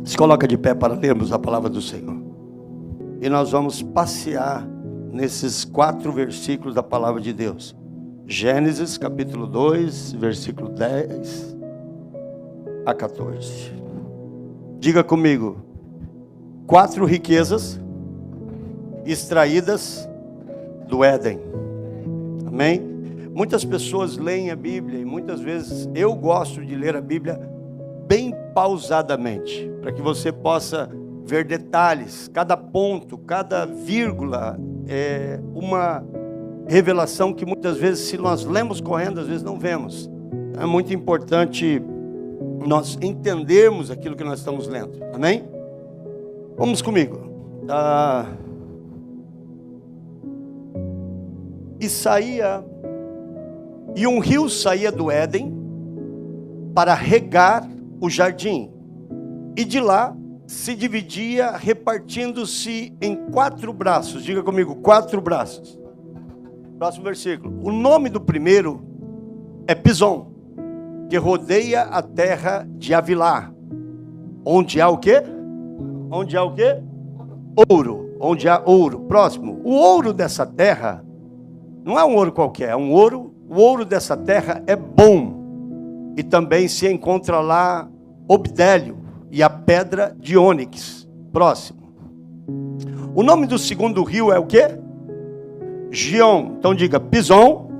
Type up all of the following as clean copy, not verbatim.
Se coloca de pé para lermos a palavra do Senhor. E nós vamos passear nesses 4 versículos da palavra de Deus. Gênesis capítulo 2, versículo 10 a 14. Diga comigo: 4 riquezas extraídas do Éden. Amém? Muitas pessoas leem a Bíblia e muitas vezes eu gosto de ler a Bíblia bem pausadamente, para que você possa ver detalhes, cada ponto, cada vírgula é uma revelação que muitas vezes, se nós lemos correndo, às vezes não vemos. É muito importante nós entendermos aquilo que nós estamos lendo. Amém? Vamos comigo. E um rio saía do Éden para regar o jardim, e de lá se dividia, repartindo-se em 4 braços. Diga comigo: 4 braços. Próximo versículo. O nome do primeiro é Pison, que rodeia a terra de Havilá, onde há o quê? Onde há o quê? Ouro. Onde há ouro. Próximo. O ouro dessa terra não é um ouro qualquer, é um ouro. O ouro dessa terra é bom. E também se encontra lá obdélio e a pedra de ônix. Próximo. O nome do segundo rio é o quê? Gion. Então diga: Pison,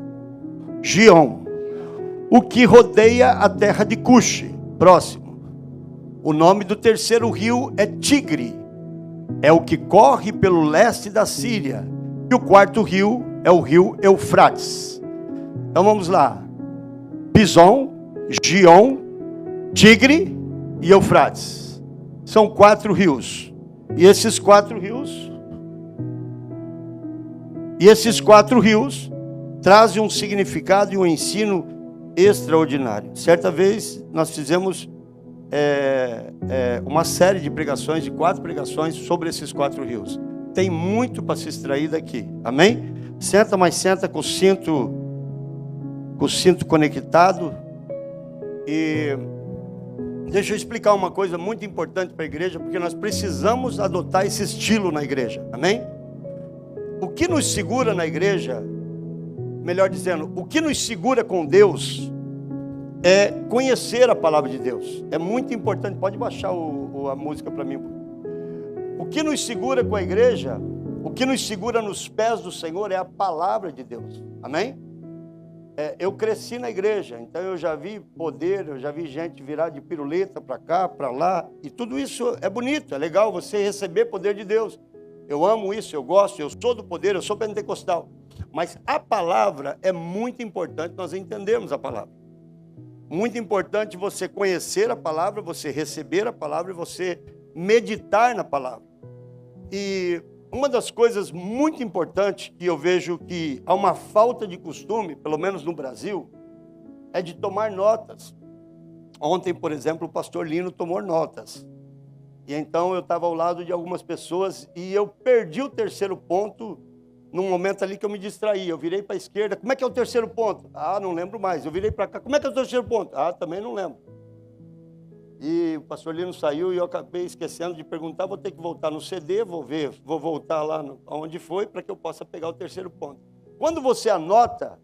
Gion. O que rodeia a terra de Cuxi. Próximo. O nome do terceiro rio é Tigre. É o que corre pelo leste da Síria. E o quarto rio é o rio Eufrates. Então vamos lá. Pison, Gion, Tigre e Eufrates. São 4 rios. E esses 4 rios trazem um significado e um ensino extraordinário. Certa vez nós fizemos uma série de pregações, de 4 pregações sobre esses 4 rios. Tem muito para se extrair daqui. Amém? Senta, mas senta com o cinto conectado. E deixa eu explicar uma coisa muito importante para a igreja, porque nós precisamos adotar esse estilo na igreja. Amém? O que nos segura na igreja, melhor dizendo, o que nos segura com Deus é conhecer a palavra de Deus. É muito importante. Pode baixar a música para mim. O que nos segura com a igreja, o que nos segura nos pés do Senhor é a palavra de Deus. Amém? Eu cresci na igreja, então eu já vi poder, eu já vi gente virar de piruleta para cá, para lá, e tudo isso é bonito, é legal você receber poder de Deus. Eu amo isso, eu gosto, eu sou do poder, eu sou pentecostal. Mas a palavra é muito importante nós entendermos a palavra. Muito importante você conhecer a palavra, você receber a palavra e você meditar na palavra. E uma das coisas muito importantes que eu vejo que há uma falta de costume, pelo menos no Brasil, é de tomar notas. Ontem, por exemplo, o pastor Lino tomou notas. E então eu estava ao lado de algumas pessoas e eu perdi o terceiro ponto num momento ali que eu me distraí. Eu virei para a esquerda: como é que é o terceiro ponto? Ah, não lembro mais. Eu virei para cá: como é que é o terceiro ponto? Ah, também não lembro. E o pastor Lino saiu e eu acabei esquecendo de perguntar. Vou ter que voltar no CD, vou voltar lá onde foi, para que eu possa pegar o terceiro ponto. Quando você anota,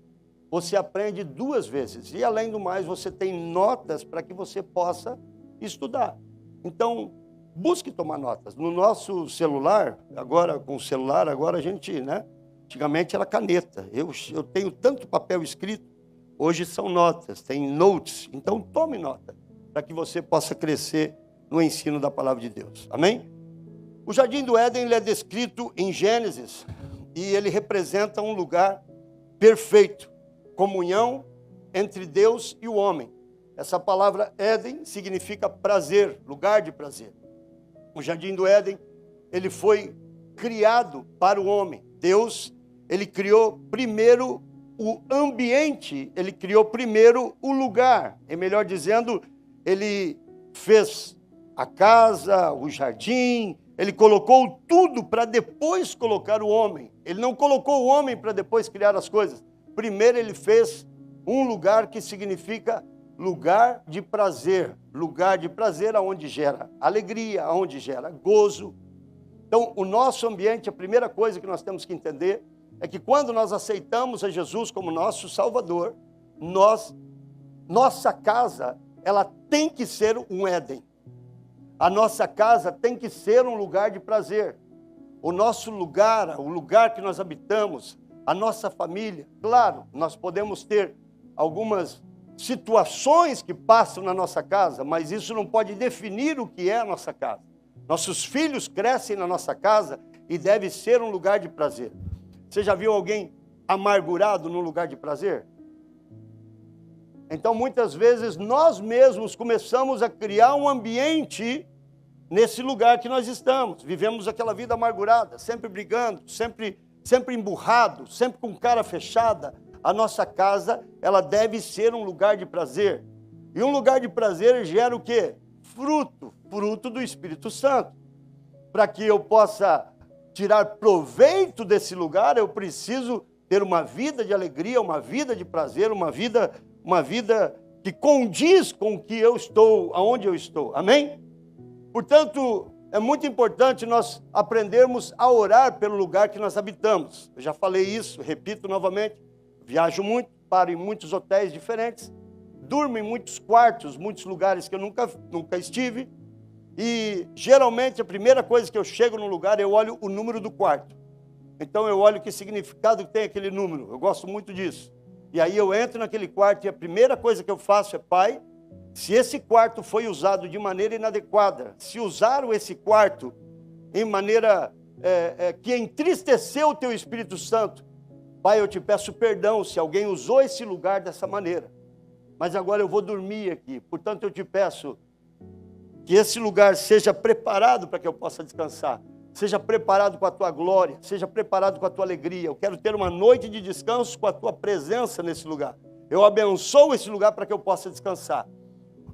você aprende 2 vezes. E além do mais, você tem notas para que você possa estudar. Então, busque tomar notas. No nosso celular, agora com o celular, agora a gente, antigamente era caneta. Eu tenho tanto papel escrito, hoje são notas, tem notes. Então, tome nota, para que você possa crescer no ensino da palavra de Deus. Amém? O Jardim do Éden ele é descrito em Gênesis e ele representa um lugar perfeito, comunhão entre Deus e o homem. Essa palavra Éden significa prazer, lugar de prazer. O Jardim do Éden, ele foi criado para o homem. Deus, ele criou primeiro o ambiente, ele criou primeiro o lugar. É melhor dizendo, ele fez a casa, o jardim, ele colocou tudo para depois colocar o homem. Ele não colocou o homem para depois criar as coisas. Primeiro ele fez um lugar que significa lugar de prazer. lugar de prazer, aonde gera alegria, aonde gera gozo. Então, o nosso ambiente, a primeira coisa que nós temos que entender é que quando nós aceitamos a Jesus como nosso Salvador, nossa casa, ela tem que ser um Éden. A nossa casa tem que ser um lugar de prazer. O nosso lugar, o lugar que nós habitamos, a nossa família, claro, nós podemos ter algumas situações que passam na nossa casa, mas isso não pode definir o que é a nossa casa. Nossos filhos crescem na nossa casa e deve ser um lugar de prazer. Você já viu alguém amargurado num lugar de prazer? Então, muitas vezes, nós mesmos começamos a criar um ambiente nesse lugar que nós estamos. Vivemos aquela vida amargurada, sempre brigando, sempre emburrado, sempre com cara fechada. A nossa casa, ela deve ser um lugar de prazer. E um lugar de prazer gera o quê? Fruto do Espírito Santo. Para que eu possa tirar proveito desse lugar, eu preciso ter uma vida de alegria, uma vida de prazer, uma vida que condiz com o que eu estou, aonde eu estou. Amém? Portanto, é muito importante nós aprendermos a orar pelo lugar que nós habitamos. Eu já falei isso, repito novamente. Viajo muito, paro em muitos hotéis diferentes, durmo em muitos quartos, muitos lugares que eu nunca estive. E geralmente a primeira coisa que eu chego num lugar, eu olho o número do quarto. Então eu olho que significado tem aquele número. Eu gosto muito disso. E aí eu entro naquele quarto e a primeira coisa que eu faço é: Pai, se esse quarto foi usado de maneira inadequada, se usaram esse quarto em maneira que entristeceu o Teu Espírito Santo, Pai, eu te peço perdão se alguém usou esse lugar dessa maneira. Mas agora eu vou dormir aqui. Portanto, eu te peço que esse lugar seja preparado para que eu possa descansar. Seja preparado com a Tua glória, seja preparado com a Tua alegria. Eu quero ter uma noite de descanso com a Tua presença nesse lugar. Eu abençoo esse lugar para que eu possa descansar.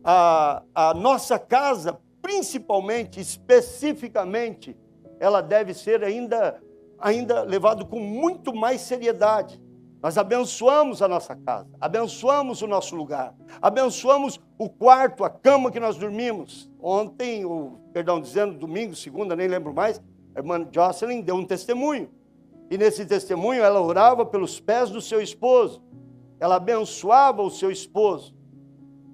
A nossa casa, principalmente, especificamente, ela deve ser ainda levada com muito mais seriedade. Nós abençoamos a nossa casa, abençoamos o nosso lugar, abençoamos o quarto, a cama que nós dormimos. Ontem, domingo, segunda, nem lembro mais, a irmã Jocelyn deu um testemunho. E nesse testemunho ela orava pelos pés do seu esposo, ela abençoava o seu esposo.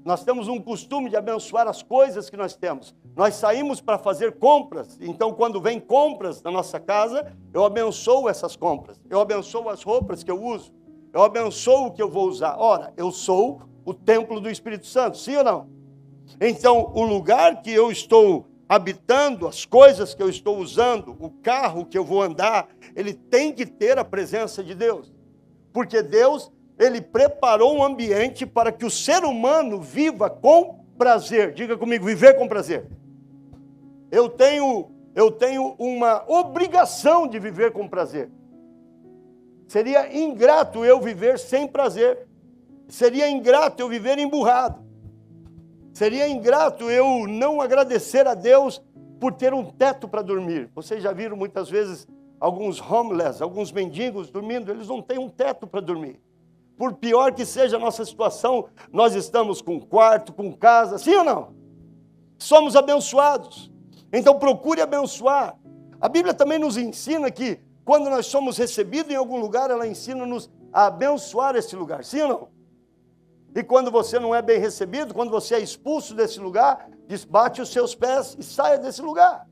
Nós temos um costume de abençoar as coisas que nós temos. Nós saímos para fazer compras, então quando vem compras na nossa casa, eu abençoo essas compras, eu abençoo as roupas que eu uso, eu abençoo o que eu vou usar. Ora, eu sou o templo do Espírito Santo, sim ou não? Então, o lugar que eu estou habitando, as coisas que eu estou usando, o carro que eu vou andar, ele tem que ter a presença de Deus, porque Deus, Ele preparou um ambiente para que o ser humano viva com prazer. Diga comigo, viver com prazer. Eu tenho uma obrigação de viver com prazer. Seria ingrato eu viver sem prazer. Seria ingrato eu viver emburrado. Seria ingrato eu não agradecer a Deus por ter um teto para dormir. Vocês já viram muitas vezes alguns homeless, alguns mendigos dormindo, eles não têm um teto para dormir. Por pior que seja a nossa situação, nós estamos com quarto, com casa, sim ou não? Somos abençoados. Então procure abençoar. A Bíblia também nos ensina que quando nós somos recebidos em algum lugar, ela ensina-nos a abençoar esse lugar, sim ou não? E quando você não é bem recebido, quando você é expulso desse lugar, desbate os seus pés e saia desse lugar.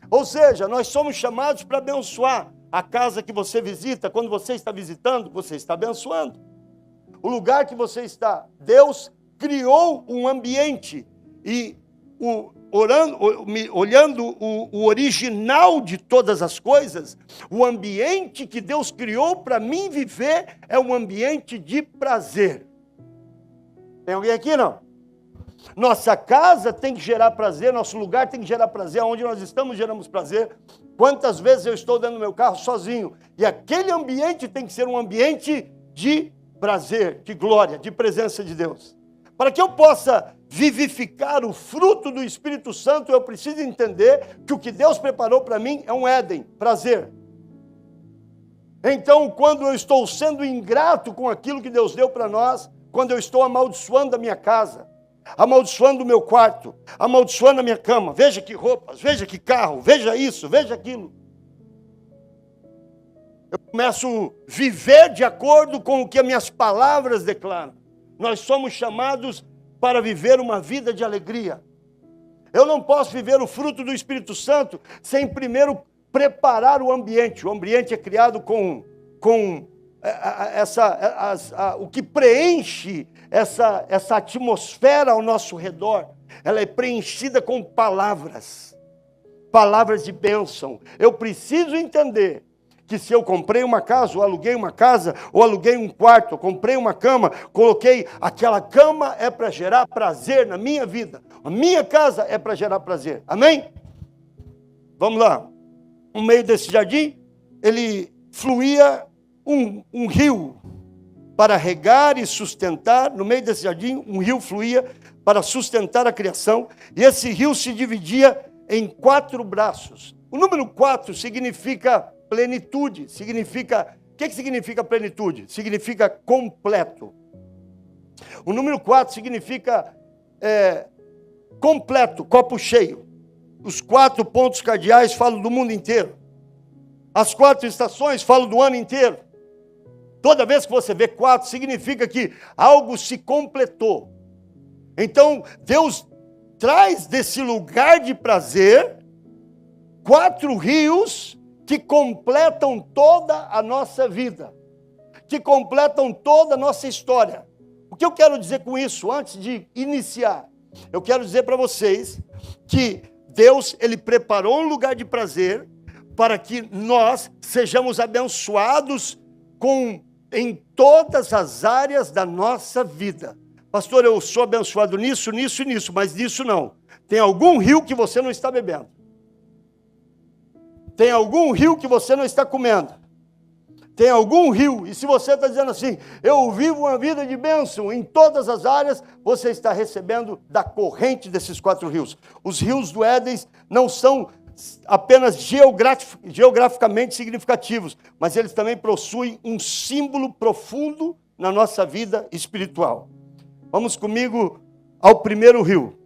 Ou seja, nós somos chamados para abençoar. A casa que você visita, quando você está visitando, você está abençoando. O lugar que você está, Deus criou um ambiente. E olhando o original de todas as coisas, o ambiente que Deus criou para mim viver é um ambiente de prazer. Tem alguém aqui, não? Nossa casa tem que gerar prazer, nosso lugar tem que gerar prazer, onde nós estamos geramos prazer. Quantas vezes eu estou dentro do meu carro sozinho, e aquele ambiente tem que ser um ambiente de prazer, de glória, de presença de Deus. Para que eu possa vivificar o fruto do Espírito Santo, eu preciso entender que o que Deus preparou para mim é um Éden, prazer. Então, quando eu estou sendo ingrato com aquilo que Deus deu para nós, quando eu estou amaldiçoando a minha casa, amaldiçoando o meu quarto, amaldiçoando a minha cama. Veja que roupas, veja que carro, veja isso, veja aquilo. Eu começo a viver de acordo com o que as minhas palavras declaram. Nós somos chamados para viver uma vida de alegria. Eu não posso viver o fruto do Espírito Santo sem primeiro preparar o ambiente. O ambiente é criado com o que preenche essa atmosfera ao nosso redor. Ela é preenchida com palavras de bênção. Eu preciso entender que se eu comprei uma casa, ou aluguei uma casa, ou aluguei um quarto, ou comprei uma cama, coloquei, aquela cama é para gerar prazer na minha vida. A minha casa é para gerar prazer. Amém? Vamos lá. No meio desse jardim, ele fluía um rio para regar e sustentar. No meio desse jardim, um rio fluía para sustentar a criação. E esse rio se dividia em 4 braços. O número 4 significa plenitude. O que significa plenitude? Significa completo. O número 4 significa completo, copo cheio. Os 4 pontos cardeais falam do mundo inteiro. As 4 estações falam do ano inteiro. Toda vez que você vê 4, significa que algo se completou. Então, Deus traz desse lugar de prazer 4 rios que completam toda a nossa vida, que completam toda a nossa história. O que eu quero dizer com isso, antes de iniciar? Eu quero dizer para vocês que Deus, Ele preparou um lugar de prazer para que nós sejamos abençoados em todas as áreas da nossa vida. Pastor, eu sou abençoado nisso, nisso e nisso, mas nisso não. Tem algum rio que você não está bebendo. Tem algum rio que você não está comendo. Tem algum rio, e se você está dizendo assim, eu vivo uma vida de bênção em todas as áreas, você está recebendo da corrente desses 4 rios. Os rios do Éden não são apenas geograficamente significativos, mas eles também possuem um símbolo profundo na nossa vida espiritual. Vamos comigo ao primeiro rio.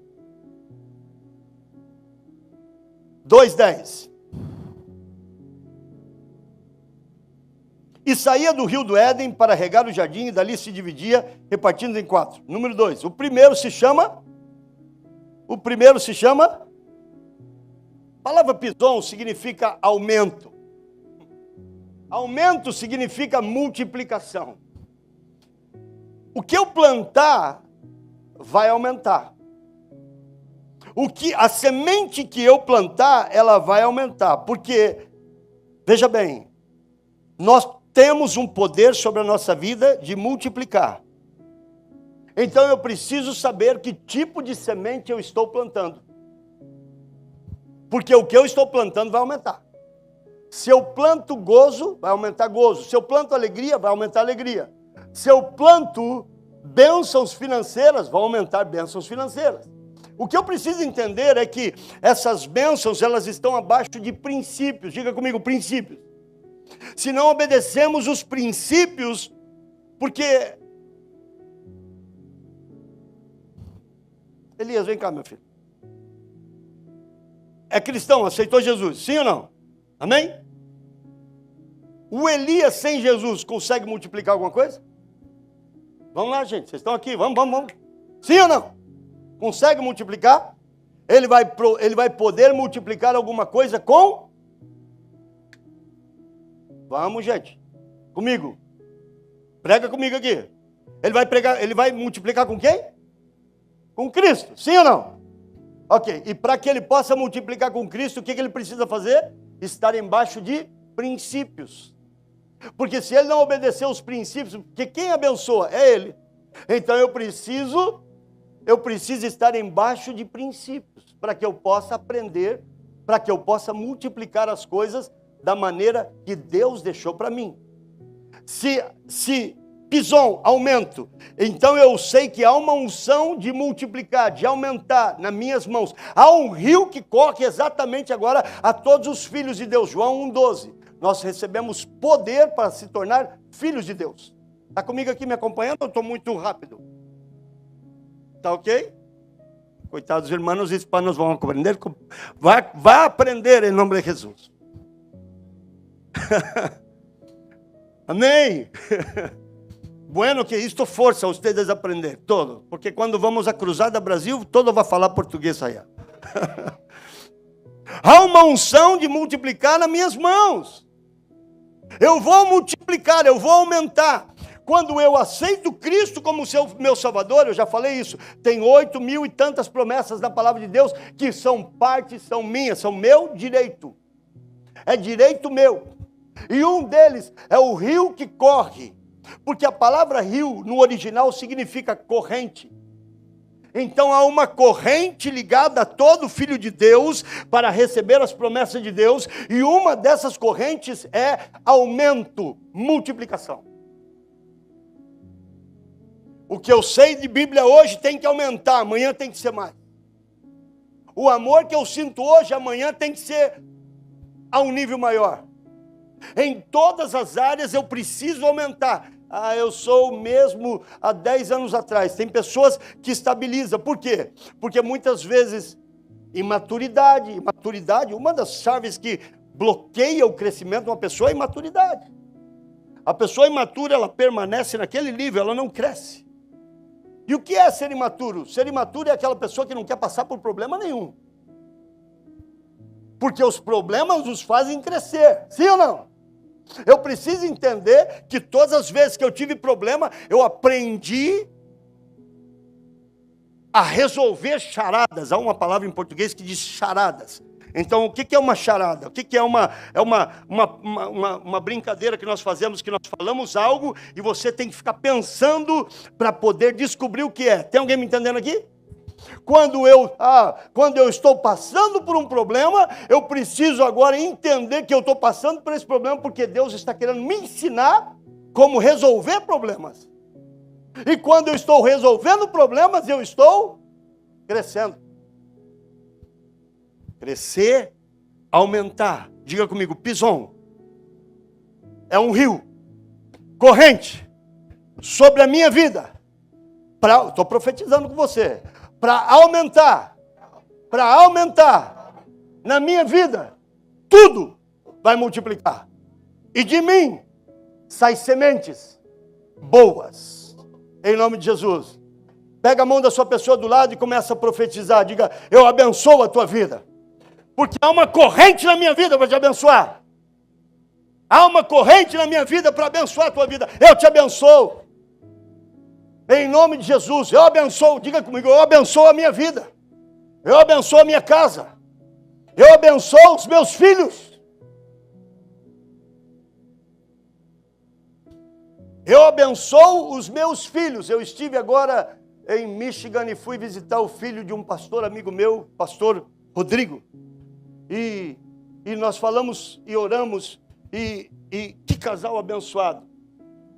2:10. E saía do rio do Éden para regar o jardim, e dali se dividia, repartindo em 4. Número 2. O primeiro se chama. A palavra pison significa aumento. Aumento significa multiplicação. O que eu plantar vai aumentar. A semente que eu plantar, ela vai aumentar. Porque, veja bem, nós temos um poder sobre a nossa vida de multiplicar. Então eu preciso saber que tipo de semente eu estou plantando. Porque o que eu estou plantando vai aumentar. Se eu planto gozo, vai aumentar gozo. Se eu planto alegria, vai aumentar alegria. Se eu planto bênçãos financeiras, vão aumentar bênçãos financeiras. O que eu preciso entender é que essas bênçãos, elas estão abaixo de princípios. Diga comigo, princípios. Se não obedecemos os princípios, porque... Elias, vem cá, meu filho. É cristão, aceitou Jesus, sim ou não? Amém? O Elias sem Jesus consegue multiplicar alguma coisa? Vamos lá, gente, vocês estão aqui, vamos. Sim ou não? Consegue multiplicar? Ele vai poder multiplicar alguma coisa com... Vamos, gente. Comigo. Prega comigo aqui. Ele vai multiplicar com quem? Com Cristo. Sim ou não? Ok. E para que ele possa multiplicar com Cristo, o que ele precisa fazer? Estar embaixo de princípios. Porque se ele não obedecer os princípios, porque quem abençoa é ele. Então eu preciso estar embaixo de princípios, para que eu possa aprender, para que eu possa multiplicar as coisas da maneira que Deus deixou para mim. Se pison, aumento, então eu sei que há uma unção de multiplicar, de aumentar nas minhas mãos. Há um rio que corre exatamente agora a todos os filhos de Deus. João 1,12. Nós recebemos poder para se tornar filhos de Deus. Está comigo aqui me acompanhando ou estou muito rápido? Está ok? coitados hermanos hispanos vão aprender, vai aprender em nome de Jesus. Amém. Bueno que isto força a vocês a aprender, todo. Porque quando vamos a Cruzada Brasil, todo vai falar português aí. Há uma unção de multiplicar nas minhas mãos. Eu vou multiplicar, eu vou aumentar. Quando eu aceito Cristo como meu Salvador, eu já falei isso, tem 8.000 e tantas promessas da palavra de Deus, que são parte, são minhas, são meu direito. É direito meu. E um deles é o rio que corre. Porque a palavra rio, no original, significa corrente. Então há uma corrente ligada a todo filho de Deus para receber as promessas de Deus. E uma dessas correntes é aumento, multiplicação. O que eu sei de Bíblia hoje tem que aumentar, amanhã tem que ser mais. O amor que eu sinto hoje, amanhã tem que ser a um nível maior. Em todas as áreas eu preciso aumentar. Eu sou o mesmo há 10 anos atrás. Tem pessoas que estabilizam. Por quê? Porque muitas vezes imaturidade, uma das chaves que bloqueia o crescimento de uma pessoa é a imaturidade. A pessoa imatura, ela permanece naquele nível, ela não cresce. E o que é ser imaturo? Ser imaturo é aquela pessoa que não quer passar por problema nenhum. Porque os problemas nos fazem crescer, sim ou não? Eu preciso entender que todas as vezes que eu tive problema, eu aprendi a resolver charadas. Há uma palavra em português que diz charadas. Então, o que é uma charada? O que é uma brincadeira que nós fazemos, que nós falamos algo e você tem que ficar pensando para poder descobrir o que é. Tem alguém me entendendo aqui? Quando eu estou passando por um problema, eu preciso agora entender que eu estou passando por esse problema, porque Deus está querendo me ensinar como resolver problemas. E quando eu estou resolvendo problemas, eu estou crescendo. Crescer, aumentar. Diga comigo, Pison é um rio corrente sobre a minha vida. Estou profetizando com você. Para aumentar na minha vida, tudo vai multiplicar. E de mim saem sementes boas, em nome de Jesus. Pega a mão da sua pessoa do lado e começa a profetizar. Diga, eu abençoo a tua vida. Porque há uma corrente na minha vida para te abençoar. Há uma corrente na minha vida para abençoar a tua vida. Eu te abençoo. Em nome de Jesus, eu abençoo, diga comigo, eu abençoo a minha vida. Eu abençoo a minha casa. Eu abençoo os meus filhos. Eu abençoo os meus filhos. Eu estive agora em Michigan e fui visitar o filho de um pastor amigo meu, pastor Rodrigo. E nós falamos e oramos, e que casal abençoado.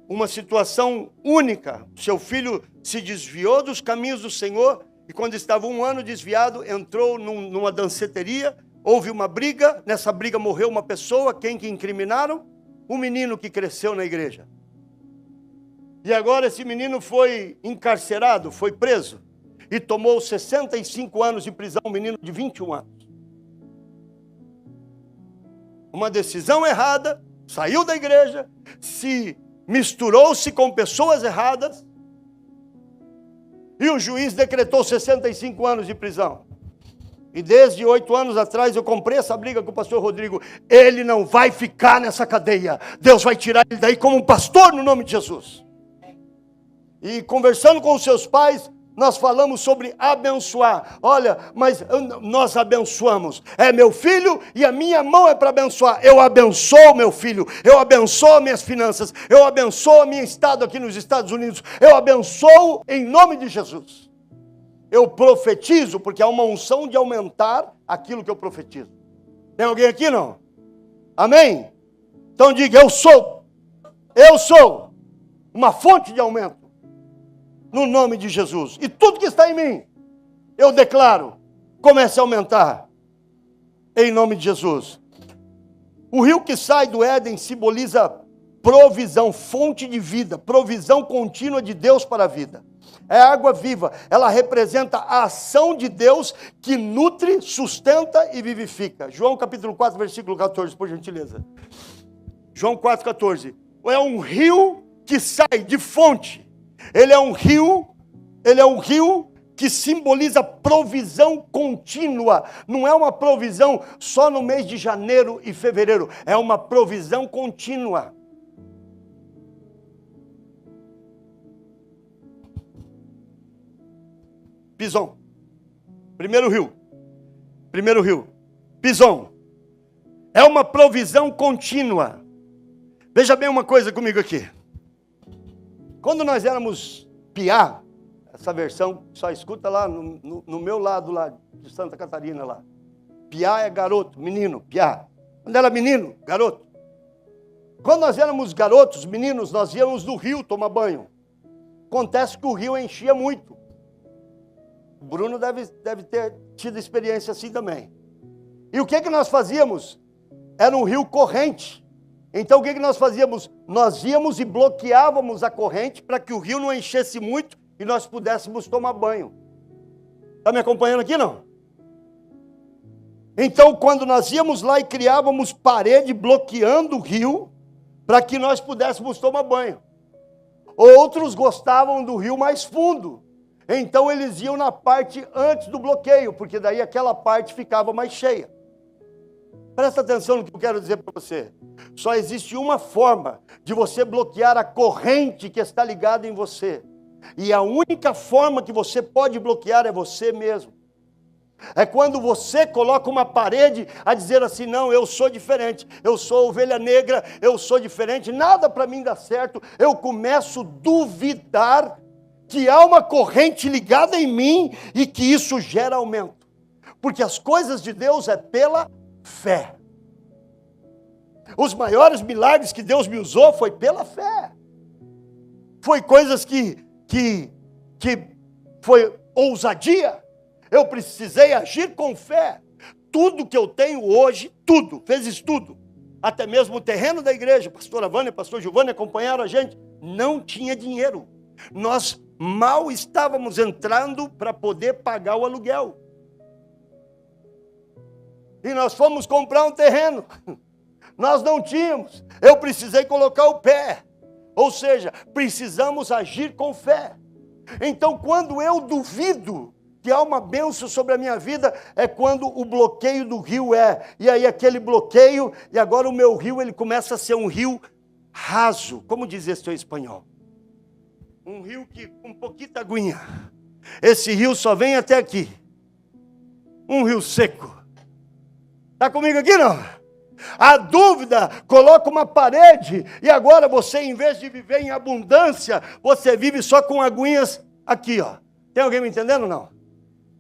Uma situação única. Seu filho se desviou dos caminhos do Senhor e quando estava 1 ano desviado, entrou numa danceteria, houve uma briga, nessa briga morreu uma pessoa, quem que incriminaram? Um menino que cresceu na igreja. E agora esse menino foi encarcerado, foi preso e tomou 65 anos de prisão, um menino de 21 anos. Uma decisão errada, saiu da igreja, misturou-se com pessoas erradas e o juiz decretou 65 anos de prisão. E desde 8 anos atrás eu comprei essa briga com o pastor Rodrigo. Ele não vai ficar nessa cadeia. Deus vai tirar ele daí como um pastor no nome de Jesus. E conversando com os seus pais, nós falamos sobre abençoar. Olha, mas nós abençoamos. É meu filho e a minha mão é para abençoar. Eu abençoo meu filho. Eu abençoo minhas finanças. Eu abençoo meu estado aqui nos Estados Unidos. Eu abençoo em nome de Jesus. Eu profetizo, porque há uma unção de aumentar aquilo que eu profetizo. Tem alguém aqui, não? Amém? Então diga, eu sou uma fonte de aumento. No nome de Jesus. E tudo que está em mim, eu declaro, comece a aumentar. Em nome de Jesus. O rio que sai do Éden simboliza provisão, fonte de vida, provisão contínua de Deus para a vida. É água viva. Ela representa a ação de Deus que nutre, sustenta e vivifica. João capítulo 4, versículo 14, por gentileza. João 4, 14. É um rio que sai de fonte. Ele é um rio que simboliza provisão contínua. Não é uma provisão só no mês de janeiro e fevereiro. É uma provisão contínua. Pison. Primeiro rio. Pison. É uma provisão contínua. Veja bem uma coisa comigo aqui. Quando nós éramos piá, essa versão só escuta lá no meu lado lá de Santa Catarina lá. Piá é garoto, menino, piá. Quando era menino, garoto. Quando nós éramos garotos, meninos, nós íamos no rio tomar banho. Acontece que o rio enchia muito. O Bruno deve ter tido experiência assim também. E o que nós fazíamos? Era um rio corrente. Então o que nós fazíamos? Nós íamos e bloqueávamos a corrente para que o rio não enchesse muito e nós pudéssemos tomar banho. Está me acompanhando aqui, não? Então quando nós íamos lá e criávamos parede bloqueando o rio para que nós pudéssemos tomar banho. Outros gostavam do rio mais fundo. Então eles iam na parte antes do bloqueio, porque daí aquela parte ficava mais cheia. Presta atenção no que eu quero dizer para você. Só existe uma forma de você bloquear a corrente que está ligada em você. E a única forma que você pode bloquear é você mesmo. É quando você coloca uma parede a dizer assim, não, eu sou diferente, eu sou ovelha negra, eu sou diferente, nada para mim dá certo. Eu começo a duvidar que há uma corrente ligada em mim e que isso gera aumento. Porque as coisas de Deus é pela fé. Os maiores milagres que Deus me usou foi pela fé. Foi coisas que foi ousadia. Eu precisei agir com fé. Tudo que eu tenho hoje, tudo, vezes tudo. Até mesmo o terreno da igreja, pastora Vânia, pastor Giovanni acompanharam a gente. Não tinha dinheiro. Nós mal estávamos entrando para poder pagar o aluguel. E nós fomos comprar um terreno. Nós não tínhamos. Eu precisei colocar o pé. Ou seja, precisamos agir com fé. Então, quando eu duvido que há uma bênção sobre a minha vida, é quando o bloqueio do rio e aí aquele bloqueio, e agora o meu rio, ele começa a ser um rio raso. Como diz esse em espanhol? Um rio que com pouquita aguinha. Esse rio só vem até aqui. Um rio seco. Está comigo aqui, não? A dúvida coloca uma parede e agora você, em vez de viver em abundância, você vive só com aguinhas aqui, ó. Tem alguém me entendendo ou não?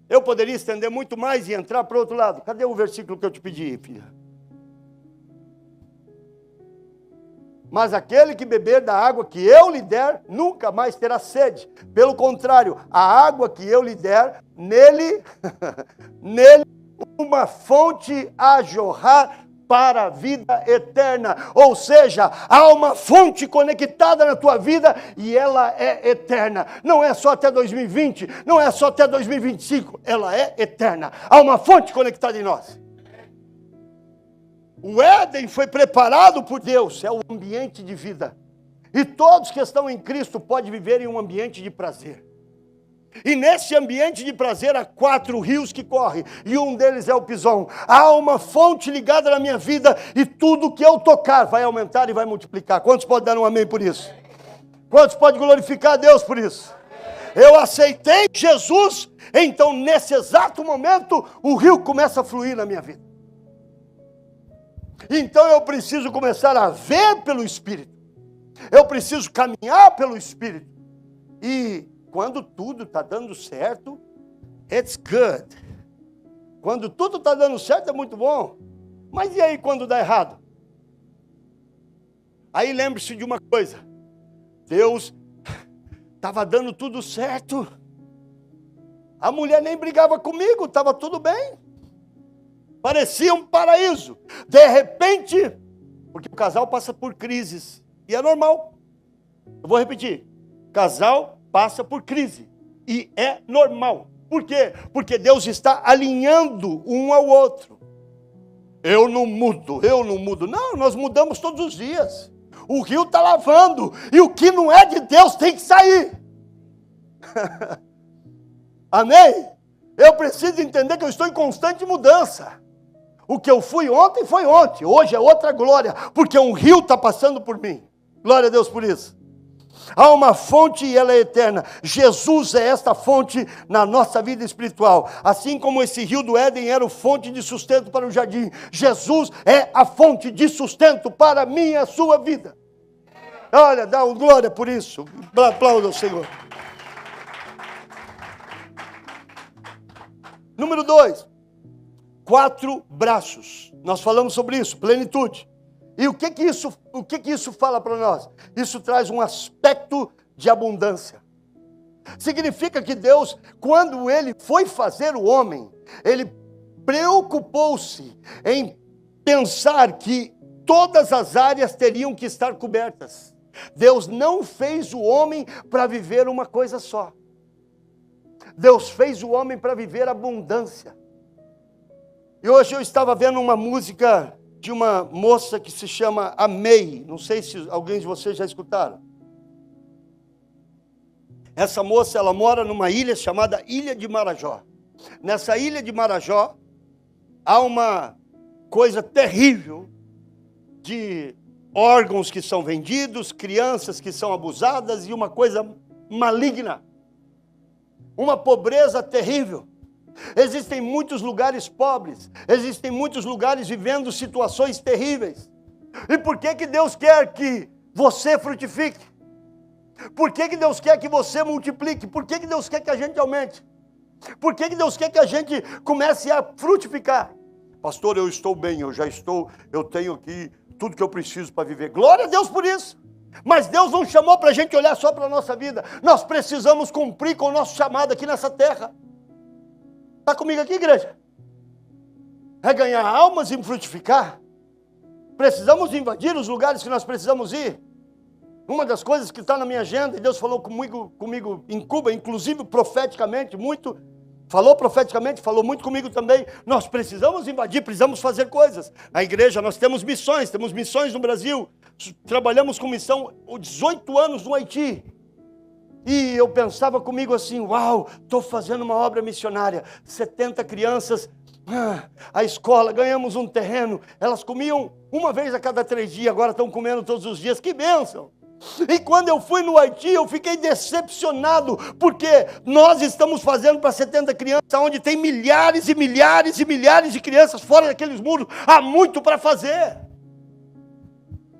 Eu poderia estender muito mais e entrar para o outro lado. Cadê o versículo que eu te pedi, filha? Mas aquele que beber da água que eu lhe der, nunca mais terá sede. Pelo contrário, a água que eu lhe der, nele uma fonte a jorrar para a vida eterna. Ou seja, há uma fonte conectada na tua vida e ela é eterna. Não é só até 2020, não é só até 2025, ela é eterna. Há uma fonte conectada em nós. O Éden foi preparado por Deus, é o ambiente de vida. E todos que estão em Cristo podem viver em um ambiente de prazer. E nesse ambiente de prazer há 4 rios que correm, e um deles é o Pison. Há uma fonte ligada na minha vida, e tudo que eu tocar vai aumentar e vai multiplicar. Quantos podem dar um amém por isso? Quantos podem glorificar a Deus por isso? Eu aceitei Jesus, então nesse exato momento o rio começa a fluir na minha vida. Então eu preciso começar a ver pelo Espírito. Eu preciso caminhar pelo Espírito. E quando tudo está dando certo, it's good. Quando tudo está dando certo é muito bom. Mas e aí quando dá errado? Aí lembre-se de uma coisa. Deus estava dando tudo certo. A mulher nem brigava comigo, estava tudo bem. Parecia um paraíso. De repente, porque o casal passa por crises. E é normal. Eu vou repetir. Casal passa por crise. E é normal. Por quê? Porque Deus está alinhando um ao outro. Eu não mudo. Não, nós mudamos todos os dias. O rio está lavando. E o que não é de Deus tem que sair. Amém? Eu preciso entender que eu estou em constante mudança. O que eu fui ontem foi ontem. Hoje é outra glória. Porque um rio está passando por mim. Glória a Deus por isso. Há uma fonte e ela é eterna. Jesus é esta fonte na nossa vida espiritual. Assim como esse rio do Éden era a fonte de sustento para o jardim, Jesus é a fonte de sustento para a minha e a sua vida. Olha, dá glória por isso. Aplauda o Senhor. Número 2. 4 braços. Nós falamos sobre isso, plenitude. E o que isso fala para nós? Isso traz um aspecto de abundância. Significa que Deus, quando Ele foi fazer o homem, Ele preocupou-se em pensar que todas as áreas teriam que estar cobertas. Deus não fez o homem para viver uma coisa só. Deus fez o homem para viver abundância. E hoje eu estava vendo uma música de uma moça que se chama Amei. Não sei se alguém de vocês já escutaram. Essa moça, ela mora numa ilha chamada Ilha de Marajó. Nessa Ilha de Marajó, há uma coisa terrível de órgãos que são vendidos, crianças que são abusadas e uma coisa maligna. Uma pobreza terrível. Existem muitos lugares pobres, existem muitos lugares vivendo situações terríveis. E por que Deus quer que você frutifique? Por que Deus quer que você multiplique? Por que Deus quer que a gente aumente? Por que Deus quer que a gente comece a frutificar? Pastor, eu estou bem, eu tenho aqui tudo que eu preciso para viver. Glória a Deus por isso. Mas Deus não chamou para a gente olhar só para a nossa vida. Nós precisamos cumprir com o nosso chamado aqui nessa terra. Está comigo aqui, igreja? É ganhar almas e frutificar. Precisamos invadir os lugares que nós precisamos ir. Uma das coisas que está na minha agenda, e Deus falou comigo em Cuba, inclusive profeticamente, falou muito comigo também. Nós precisamos invadir, precisamos fazer coisas. A igreja, nós temos missões no Brasil. Trabalhamos com missão 18 anos no Haiti. E eu pensava comigo assim, uau, estou fazendo uma obra missionária, 70 crianças, a escola, ganhamos um terreno, elas comiam uma vez a cada 3 dias, agora estão comendo todos os dias, que bênção! E quando eu fui no Haiti, eu fiquei decepcionado, porque nós estamos fazendo para 70 crianças, onde tem milhares e milhares e milhares de crianças fora daqueles muros, há muito para fazer.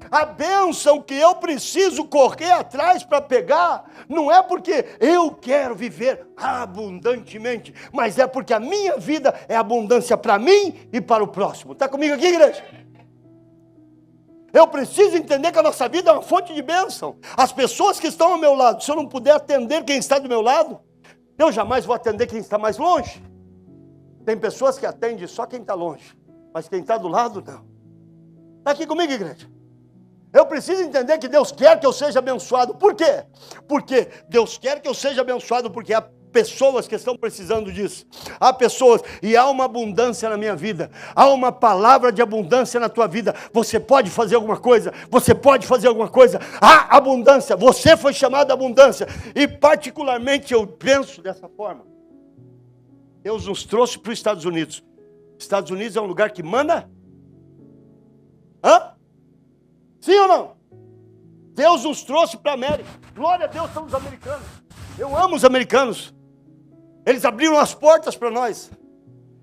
A bênção que eu preciso correr atrás para pegar, não é porque eu quero viver abundantemente, mas é porque a minha vida é abundância para mim e para o próximo. Está comigo aqui, igreja? Eu preciso entender que a nossa vida é uma fonte de bênção. As pessoas que estão ao meu lado, se eu não puder atender quem está do meu lado, eu jamais vou atender quem está mais longe. Tem pessoas que atendem só quem está longe, mas quem está do lado, não. Está aqui comigo, igreja? Eu preciso entender que Deus quer que eu seja abençoado. Por quê? Porque Deus quer que eu seja abençoado, porque há pessoas que estão precisando disso. Há pessoas, e há uma abundância na minha vida. Há uma palavra de abundância na tua vida. Você pode fazer alguma coisa. Você pode fazer alguma coisa. Há abundância. Você foi chamado à abundância. E particularmente eu penso dessa forma. Deus nos trouxe para os Estados Unidos. Estados Unidos é um lugar que manda? Hã? Sim ou não? Deus nos trouxe para a América. Glória a Deus pelos americanos. Eu amo os americanos. Eles abriram as portas para nós.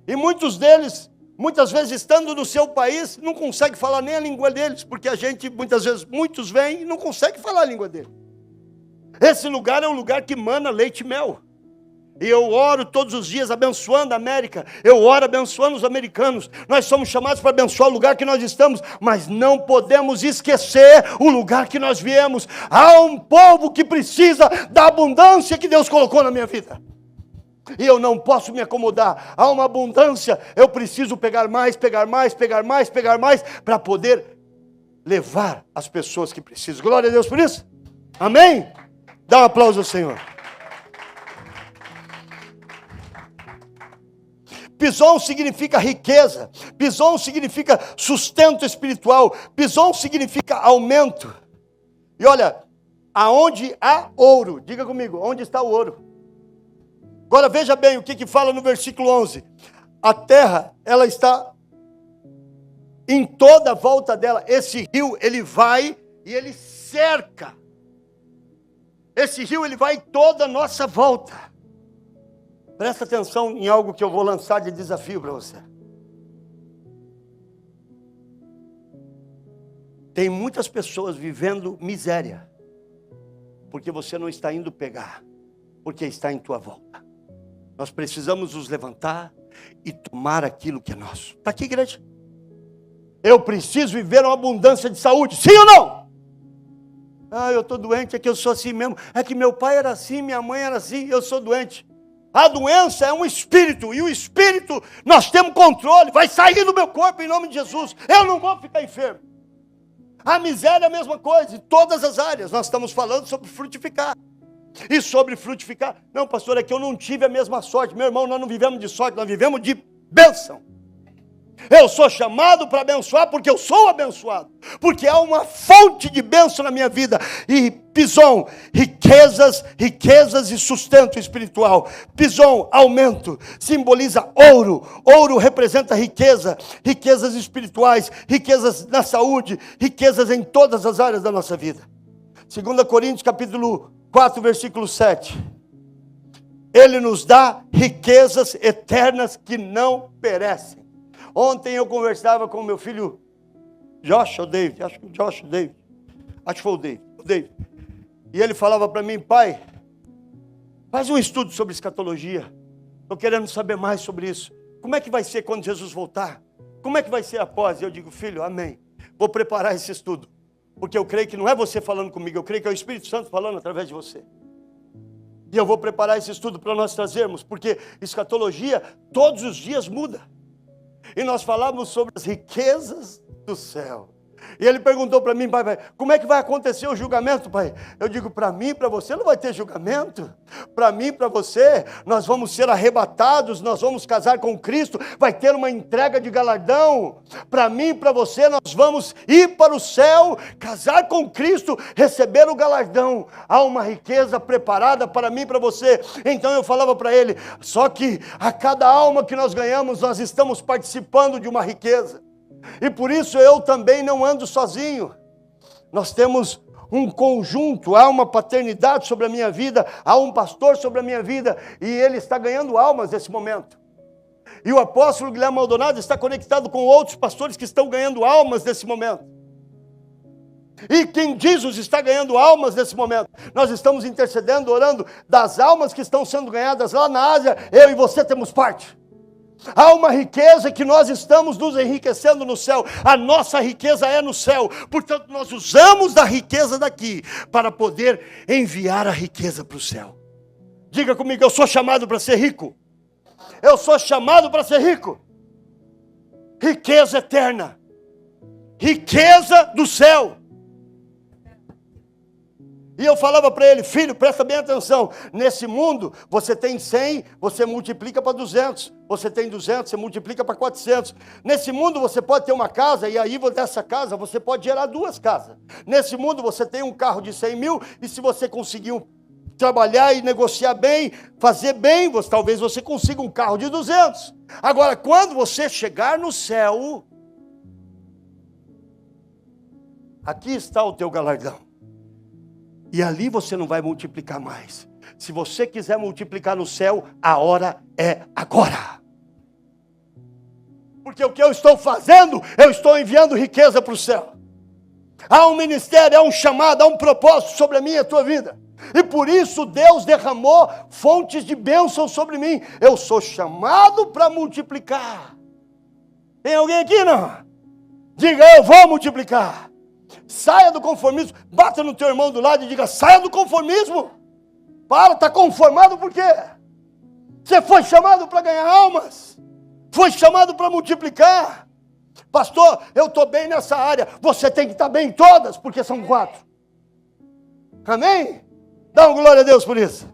E muitos deles, muitas vezes estando no seu país, não conseguem falar nem a língua deles, porque a gente, muitas vezes, muitos vêm e não conseguem falar a língua deles. Esse lugar é um lugar que mana leite e mel. E eu oro todos os dias abençoando a América. Eu oro abençoando os americanos. Nós somos chamados para abençoar o lugar que nós estamos, mas não podemos esquecer o lugar que nós viemos. Há um povo que precisa da abundância que Deus colocou na minha vida. E eu não posso me acomodar. Há uma abundância. Eu preciso pegar mais, para poder levar as pessoas que precisam. Glória a Deus por isso. Amém? Dá um aplauso ao Senhor. Pison significa riqueza. Pison significa sustento espiritual. Pison significa aumento. E olha, aonde há ouro, diga comigo, onde está o ouro? Agora veja bem o que fala no versículo 11. A terra, ela está em toda a volta dela. Esse rio, ele vai e ele cerca. Esse rio, ele vai em toda a nossa volta. Presta atenção em algo que eu vou lançar de desafio para você. Tem muitas pessoas vivendo miséria, porque você não está indo pegar, porque está em tua volta. Nós precisamos nos levantar e tomar aquilo que é nosso. Está aqui, igreja? Eu preciso viver uma abundância de saúde, sim ou não? Ah, eu estou doente, é que eu sou assim mesmo. É que meu pai era assim, minha mãe era assim, eu sou doente. A doença é um espírito, e o espírito, nós temos controle, vai sair do meu corpo em nome de Jesus. Eu não vou ficar enfermo. A miséria é a mesma coisa, em todas as áreas. Nós estamos falando sobre frutificar. E sobre frutificar, não, pastor, é que eu não tive a mesma sorte. Meu irmão, nós não vivemos de sorte, nós vivemos de bênção. Eu sou chamado para abençoar porque eu sou abençoado. Porque há uma fonte de bênção na minha vida. E Pison, riquezas e sustento espiritual. Pison, aumento, simboliza ouro. Ouro representa riqueza, riquezas espirituais, riquezas na saúde, riquezas em todas as áreas da nossa vida. 2 Coríntios capítulo 4, versículo 7. Ele nos dá riquezas eternas que não perecem. Ontem eu conversava com meu filho Josh ou David, acho que foi o David. E ele falava para mim, pai, faz um estudo sobre escatologia. Estou querendo saber mais sobre isso. Como é que vai ser quando Jesus voltar? Como é que vai ser após? E eu digo, filho, amém. Vou preparar esse estudo. Porque eu creio que não é você falando comigo, eu creio que é o Espírito Santo falando através de você. E eu vou preparar esse estudo para nós trazermos, porque escatologia todos os dias muda. E nós falamos sobre as riquezas do céu. E ele perguntou para mim, pai, como é que vai acontecer o julgamento, pai? Eu digo, para mim e para você não vai ter julgamento. Para mim e para você, nós vamos ser arrebatados, nós vamos casar com Cristo, vai ter uma entrega de galardão. Para mim e para você, nós vamos ir para o céu, casar com Cristo, receber o galardão. Há uma riqueza preparada para mim e para você. Então eu falava para ele, só que a cada alma que nós ganhamos, nós estamos participando de uma riqueza. E por isso eu também não ando sozinho. Nós temos um conjunto, há uma paternidade sobre a minha vida, há um pastor sobre a minha vida, e ele está ganhando almas nesse momento. E o apóstolo Guilherme Maldonado está conectado com outros pastores que estão ganhando almas nesse momento. E quem Jesus está ganhando almas nesse momento. Nós estamos intercedendo, orando das almas que estão sendo ganhadas lá na Ásia, eu e você temos parte. Há uma riqueza que nós estamos nos enriquecendo no céu. A nossa riqueza é no céu. Portanto, nós usamos da riqueza daqui para poder enviar a riqueza para o céu. Diga comigo, eu sou chamado para ser rico. Eu sou chamado para ser rico. Riqueza eterna. Riqueza do céu. E eu falava para ele, filho, presta bem atenção, nesse mundo, você tem 100, você multiplica para 200, você tem 200, você multiplica para 400, nesse mundo você pode ter uma casa, e aí dessa casa você pode gerar 2 casas, nesse mundo você tem um carro de 100 mil, e se você conseguir trabalhar e negociar bem, fazer bem, talvez você consiga um carro de 200, agora quando você chegar no céu, aqui está o teu galardão. E ali você não vai multiplicar mais. Se você quiser multiplicar no céu, a hora é agora. Porque o que eu estou fazendo, eu estou enviando riqueza para o céu. Há um ministério, há um chamado, há um propósito sobre a minha e a tua vida. E por isso Deus derramou fontes de bênção sobre mim. Eu sou chamado para multiplicar. Tem alguém aqui, não? Diga, eu vou multiplicar. Saia do conformismo, bata no teu irmão do lado e diga, saia do conformismo. Para, está conformado por quê? Você foi chamado para ganhar almas, foi chamado para multiplicar. Pastor, eu estou bem nessa área, você tem que estar bem em todas, porque são 4. Amém? Dá uma glória a Deus por isso.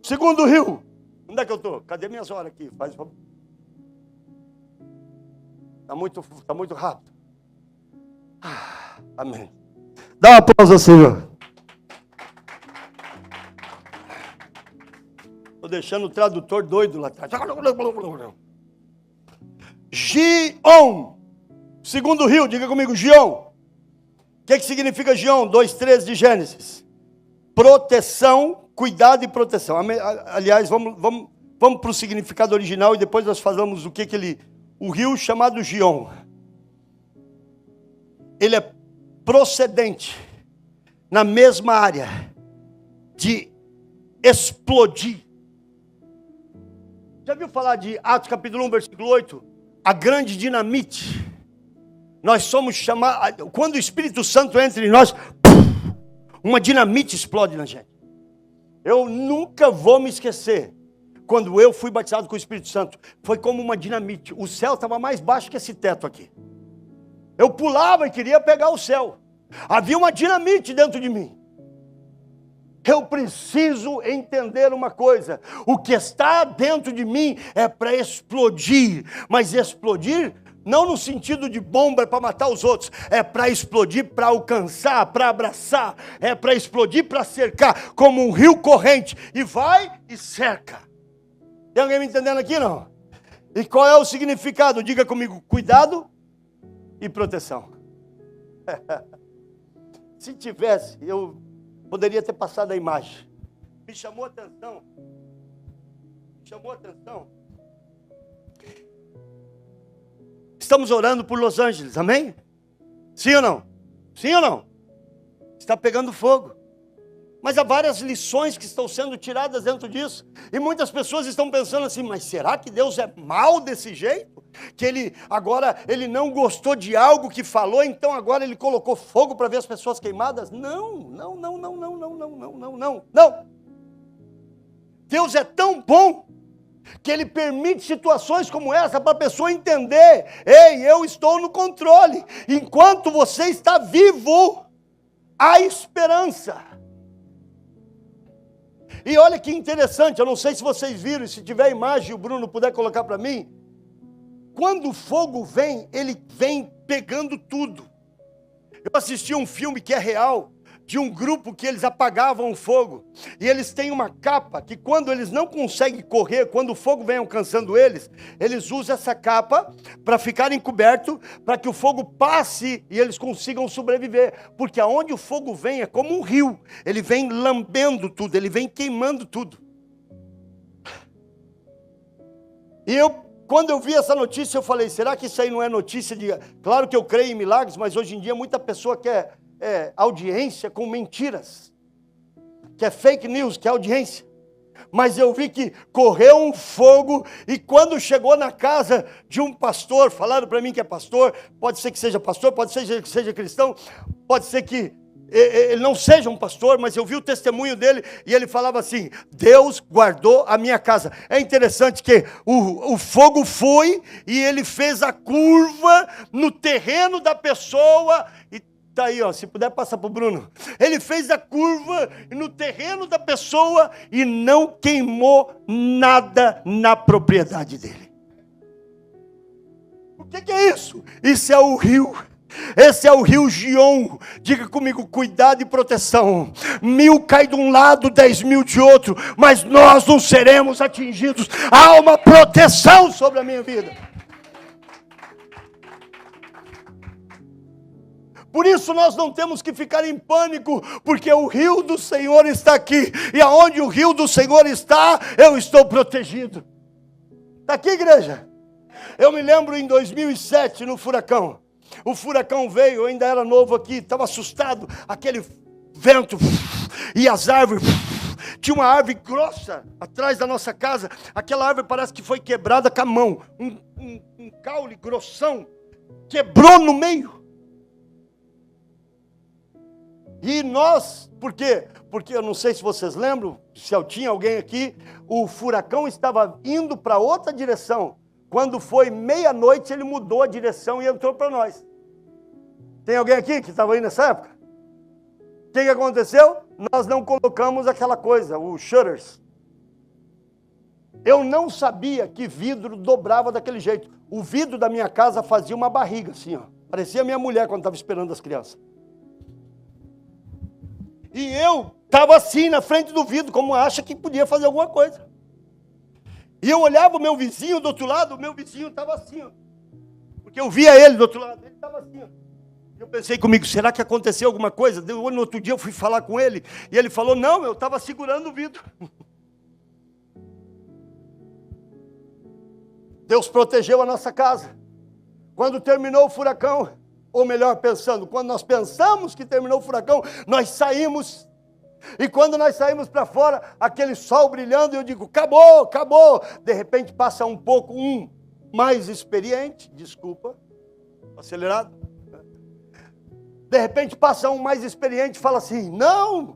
Segundo rio, onde é que eu estou? Cadê minhas horas aqui? Faz Está muito rápido. Amém. Dá um aplauso ao Senhor. Estou deixando o tradutor doido lá atrás. Gion. Segundo rio, diga comigo, Gion. O que significa Gion? 2:13 de Gênesis. Proteção, cuidado e proteção. Aliás, vamos para o significado original e depois nós falamos o que o rio chamado Gion. Ele é procedente na mesma área de explodir. Já viu falar de Atos capítulo 1, versículo 8? A grande dinamite. Nós somos chamados, quando o Espírito Santo entra em nós, uma dinamite explode na gente. Eu nunca vou me esquecer, quando eu fui batizado com o Espírito Santo, foi como uma dinamite. O céu estava mais baixo que esse teto aqui. Eu pulava e queria pegar o céu. Havia uma dinamite dentro de mim. Eu preciso entender uma coisa. O que está dentro de mim é para explodir. Mas explodir não no sentido de bomba para matar os outros. É para explodir, para alcançar, para abraçar. É para explodir, para cercar. Como um rio corrente. E vai e cerca. Tem alguém me entendendo aqui, não? E qual é o significado? Diga comigo, cuidado e proteção. Se tivesse, eu poderia ter passado a imagem. Me chamou a atenção. Estamos orando por Los Angeles, amém? Sim ou não? Sim ou não? Está pegando fogo. Mas há várias lições que estão sendo tiradas dentro disso. E muitas pessoas estão pensando assim, mas será que Deus é mau desse jeito? Que ele não gostou de algo que falou, então agora ele colocou fogo para ver as pessoas queimadas? Não. Deus é tão bom que ele permite situações como essa para a pessoa entender: ei, eu estou no controle. Enquanto você está vivo, há esperança. E olha que interessante, eu não sei se vocês viram, e se tiver imagem, o Bruno puder colocar para mim. Quando o fogo vem, ele vem pegando tudo. Eu assisti um filme que é real, de um grupo que eles apagavam o fogo. E eles têm uma capa que quando eles não conseguem correr, quando o fogo vem alcançando eles usam essa capa para ficarem cobertos, para que o fogo passe e eles consigam sobreviver. Porque aonde o fogo vem é como um rio. Ele vem lambendo tudo, ele vem queimando tudo. E quando eu vi essa notícia, eu falei, será que isso aí não é notícia de... Claro que eu creio em milagres, mas hoje em dia muita pessoa quer audiência com mentiras. Quer fake news, quer audiência. Mas eu vi que correu um fogo e quando chegou na casa de um pastor, falaram para mim que é pastor, pode ser que seja pastor, pode ser que seja cristão, pode ser que ele não seja um pastor, mas eu vi o testemunho dele e ele falava assim: Deus guardou a minha casa. É interessante que o fogo foi e ele fez a curva no terreno da pessoa. E tá aí, ó, se puder passar para o Bruno. Ele fez a curva no terreno da pessoa e não queimou nada na propriedade dele. O que é isso? Isso é o rio. Esse é o rio Gion. Diga comigo, cuidado e proteção. 1000 cai de um lado, 10.000 de outro, mas nós não seremos atingidos. Há uma proteção sobre a minha vida. Por isso nós não temos que ficar em pânico, porque o rio do Senhor está aqui. E aonde o rio do Senhor está, eu estou protegido. Está aqui, igreja? Eu me lembro em 2007, no furacão. O furacão veio, eu ainda era novo aqui, estava assustado, aquele vento, e as árvores, tinha uma árvore grossa atrás da nossa casa, aquela árvore parece que foi quebrada com a mão, um caule grossão, quebrou no meio. E nós, por quê? Porque eu não sei se vocês lembram, se eu tinha alguém aqui, o furacão estava indo para outra direção. Quando foi meia-noite, ele mudou a direção e entrou para nós. Tem alguém aqui que estava aí nessa época? O que aconteceu? Nós não colocamos aquela coisa, os shutters. Eu não sabia que vidro dobrava daquele jeito. O vidro da minha casa fazia uma barriga assim, ó. Parecia a minha mulher quando estava esperando as crianças. E eu estava assim na frente do vidro, como acha que podia fazer alguma coisa. E eu olhava o meu vizinho do outro lado, o meu vizinho estava assim, ó. Porque eu via ele do outro lado, ele estava assim, ó. Eu pensei comigo, será que aconteceu alguma coisa? No outro dia eu fui falar com ele, e ele falou, não, eu estava segurando o vidro. Deus protegeu a nossa casa. Quando terminou o furacão, ou melhor, quando nós pensamos que terminou o furacão, nós saímos. E quando nós saímos para fora, aquele sol brilhando, eu digo, acabou, acabou. De repente passa um pouco, mais experiente, desculpa, acelerado. De repente passa um mais experiente e fala assim, não,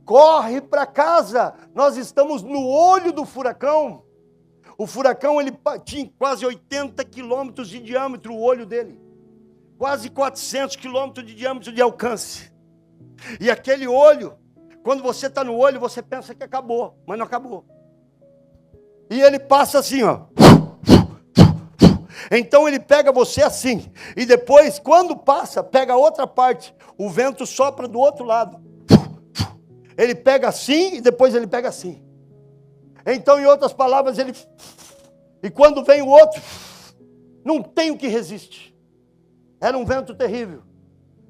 corre para casa, nós estamos no olho do furacão. O furacão ele tinha quase 80 quilômetros de diâmetro, o olho dele. Quase 400 quilômetros de diâmetro de alcance. E aquele olho, quando você está no olho, você pensa que acabou, mas não acabou. E ele passa assim, ó. Então ele pega você assim, e depois, quando passa, pega a outra parte, o vento sopra do outro lado. Ele pega assim, e depois ele pega assim. Então, em outras palavras, e quando vem o outro, não tem o que resiste. Era um vento terrível.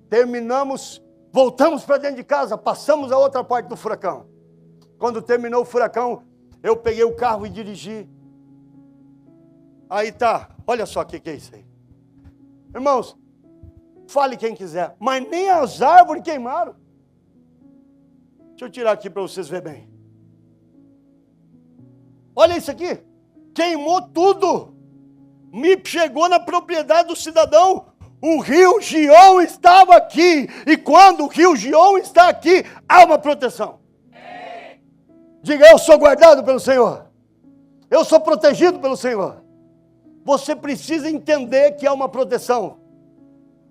Terminamos, voltamos para dentro de casa, passamos a outra parte do furacão. Quando terminou o furacão, eu peguei o carro e dirigi. Aí tá, olha só o que é isso aí. Irmãos, fale quem quiser, mas nem as árvores queimaram. Deixa eu tirar aqui para vocês verem bem. Olha isso aqui, queimou tudo. Me chegou na propriedade do cidadão. O rio Gion estava aqui. E quando o rio Gion está aqui, há uma proteção. Diga, eu sou guardado pelo Senhor. Eu sou protegido pelo Senhor. Você precisa entender que há uma proteção.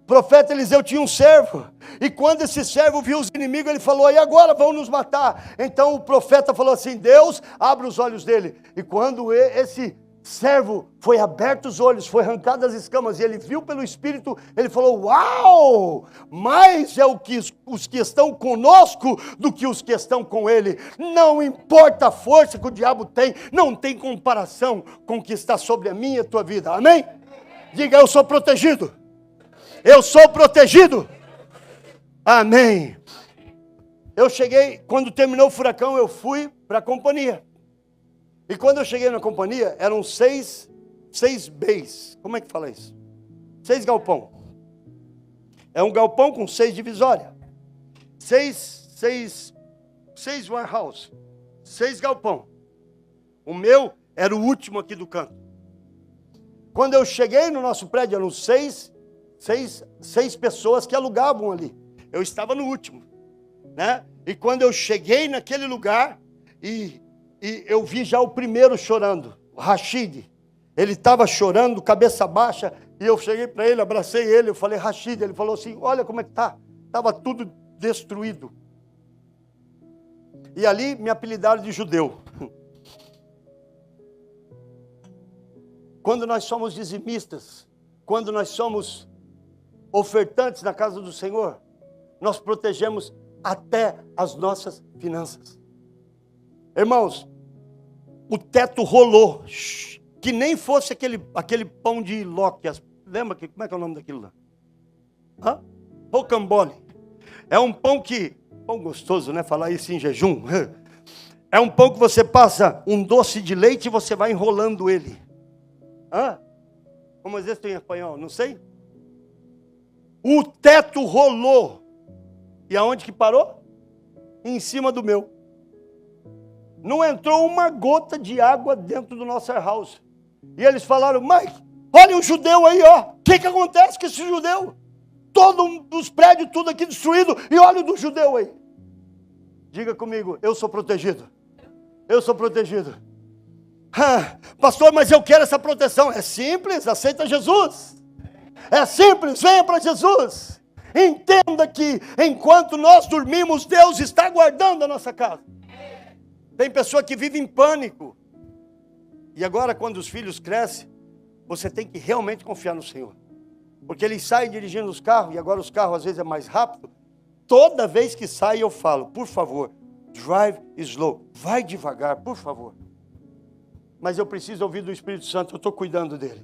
O profeta Eliseu tinha um servo. E quando esse servo viu os inimigos, ele falou, e agora vão nos matar. Então o profeta falou assim, Deus, abre os olhos dele. E quando esse servo foi aberto os olhos, foi arrancado as escamas, e ele viu pelo Espírito, ele falou, uau, mais é os que estão conosco do que os que estão com ele. Não importa a força que o diabo tem, não tem comparação com o que está sobre a minha e a tua vida, amém? Diga, eu sou protegido. Eu sou protegido. Amém. Eu cheguei, quando terminou o furacão, eu fui para a companhia. E quando eu cheguei na companhia, eram seis bays. Como é que fala isso? 6 galpão. É um galpão com 6 divisórias. 6 warehouse. 6 galpão. O meu era o último aqui do canto. Quando eu cheguei no nosso prédio, eram seis pessoas que alugavam ali. Eu estava no último, né? E quando eu cheguei naquele lugar, e eu vi já o primeiro chorando, o Rashid. Ele estava chorando, cabeça baixa, e eu cheguei para ele, abracei ele, eu falei, Rashid, ele falou assim, olha como é que está. Estava tudo destruído. E ali me apelidaram de judeu. Quando nós somos dizimistas, quando nós somos ofertantes na casa do Senhor, nós protegemos até as nossas finanças. Irmãos, o teto rolou, que nem fosse aquele pão de Loki. Lembra como é que é o nome daquilo lá? Rocambole. É um pão pão gostoso, né? Falar isso em jejum. É um pão que você passa um doce de leite e você vai enrolando ele. Como às vezes tem em espanhol, não sei. O teto rolou. E aonde que parou? Em cima do meu. Não entrou uma gota de água dentro do nosso house. E eles falaram, Mike, olha o judeu aí, ó. O que acontece com esse judeu? Todos os prédios, tudo aqui destruído. E olha o do judeu aí. Diga comigo, eu sou protegido. Eu sou protegido. Pastor, mas eu quero essa proteção. É simples, aceita Jesus. É simples, venha para Jesus. Entenda que enquanto nós dormimos, Deus está guardando a nossa casa. Tem pessoa que vive em pânico. E agora, quando os filhos crescem, você tem que realmente confiar no Senhor. Porque eles saem dirigindo os carros, e agora os carros às vezes é mais rápido. Toda vez que sai eu falo, por favor, drive slow, vai devagar, por favor. Mas eu preciso ouvir do Espírito Santo, eu estou cuidando dele.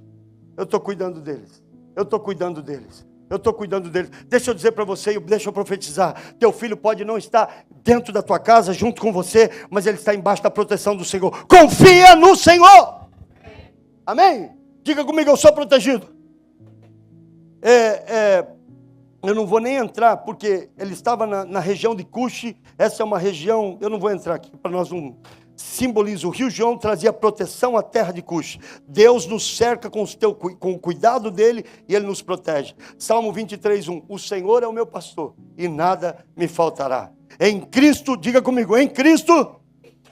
Eu estou cuidando deles. Eu estou cuidando deles. Eu estou cuidando deles. Deixa eu dizer para você, deixa eu profetizar. Teu filho pode não estar dentro da tua casa, junto com você, mas ele está embaixo da proteção do Senhor. Confia no Senhor. Amém? Diga comigo, eu sou protegido. Eu não vou nem entrar, porque ele estava na região de Cuxi. Essa é uma região, eu não vou entrar aqui, para nós não... Simboliza, o rio João trazia proteção à terra de Cuxi. Deus nos cerca com o cuidado dele e ele nos protege. Salmo 23:1, o Senhor é o meu pastor e nada me faltará. Em Cristo, diga comigo, em Cristo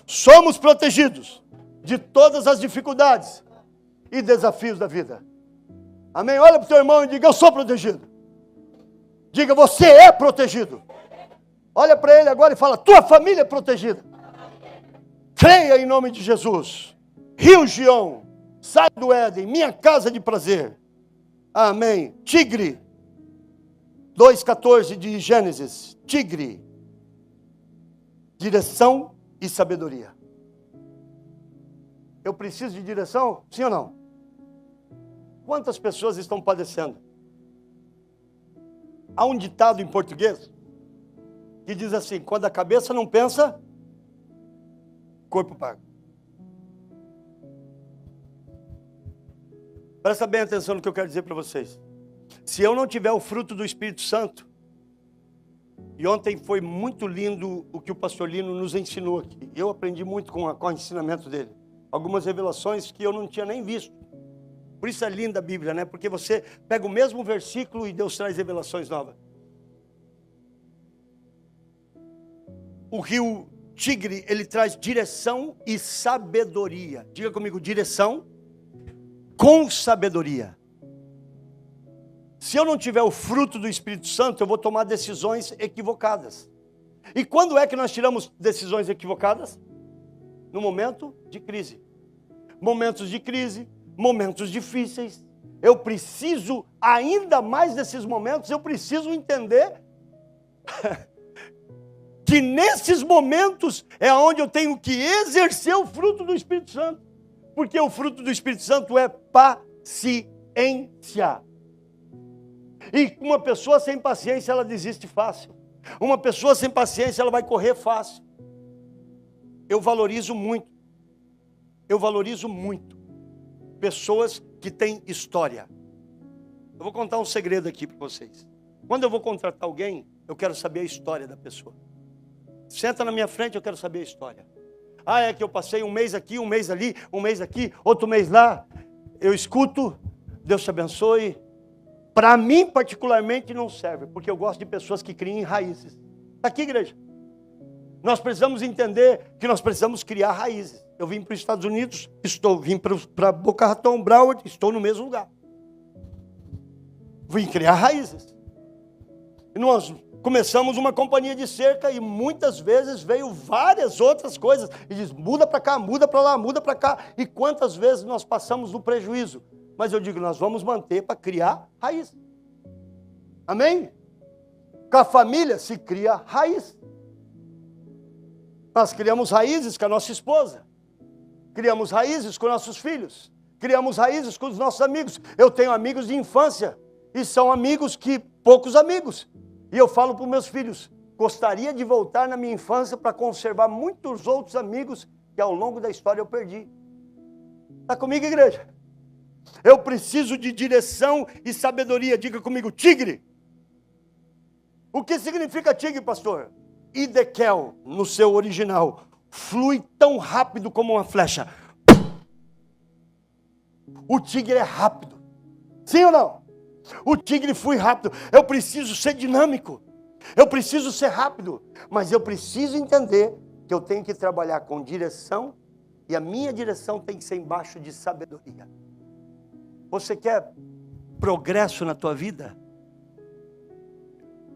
somos protegidos de todas as dificuldades e desafios da vida. Amém? Olha para o teu irmão e diga, eu sou protegido. Diga, você é protegido. Olha para ele agora e fala, tua família é protegida. Creia em nome de Jesus. Rio Gion, sai do Éden, minha casa de prazer. Amém. Tigre, 2,14 de Gênesis. Tigre, direção e sabedoria. Eu preciso de direção? Sim ou não? Quantas pessoas estão padecendo? Há um ditado em português que diz assim, quando a cabeça não pensa, corpo paga. Presta bem atenção no que eu quero dizer para vocês. Se eu não tiver o fruto do Espírito Santo, e ontem foi muito lindo o que o pastor Lino nos ensinou aqui. Eu aprendi muito com o ensinamento dele. Algumas revelações que eu não tinha nem visto. Por isso é linda a Bíblia, né? Porque você pega o mesmo versículo e Deus traz revelações novas. O rio Tigre, ele traz direção e sabedoria. Diga comigo, direção com sabedoria. Se eu não tiver o fruto do Espírito Santo, eu vou tomar decisões equivocadas. E quando é que nós tiramos decisões equivocadas? No momento de crise. Momentos de crise, momentos difíceis. Eu preciso, ainda mais nesses momentos, eu preciso entender que nesses momentos é onde eu tenho que exercer o fruto do Espírito Santo. Porque o fruto do Espírito Santo é paciência. E uma pessoa sem paciência, ela desiste fácil. Uma pessoa sem paciência, ela vai correr fácil. Eu valorizo muito pessoas que têm história. Eu vou contar um segredo aqui para vocês. Quando eu vou contratar alguém, eu quero saber a história da pessoa. Senta na minha frente, eu quero saber a história. Ah, é que eu passei um mês aqui, um mês ali, um mês aqui, outro mês lá. Eu escuto, Deus te abençoe. Para mim, particularmente, não serve, porque eu gosto de pessoas que criem raízes. Está aqui, igreja. Nós precisamos entender que nós precisamos criar raízes. Eu vim para os Estados Unidos, vim para Boca Raton, Broward, estou no mesmo lugar. Vim criar raízes. E nós começamos uma companhia de cerca e muitas vezes veio várias outras coisas. E diz, muda para cá, muda para lá, muda para cá. E quantas vezes nós passamos no prejuízo. Mas eu digo, nós vamos manter para criar raiz. Amém? Com a família se cria raiz. Nós criamos raízes com a nossa esposa. Criamos raízes com nossos filhos. Criamos raízes com os nossos amigos. Eu tenho amigos de infância. E são amigos que, poucos amigos. E eu falo para os meus filhos, gostaria de voltar na minha infância para conservar muitos outros amigos que ao longo da história eu perdi. Está comigo, igreja? Eu preciso de direção e sabedoria. Diga comigo, tigre. O que significa tigre, pastor? Idekel, no seu original, flui tão rápido como uma flecha. O tigre é rápido. Sim ou não? O tigre flui rápido. Eu preciso ser dinâmico. Eu preciso ser rápido. Mas eu preciso entender que eu tenho que trabalhar com direção. E a minha direção tem que ser embaixo de sabedoria. Você quer progresso na tua vida?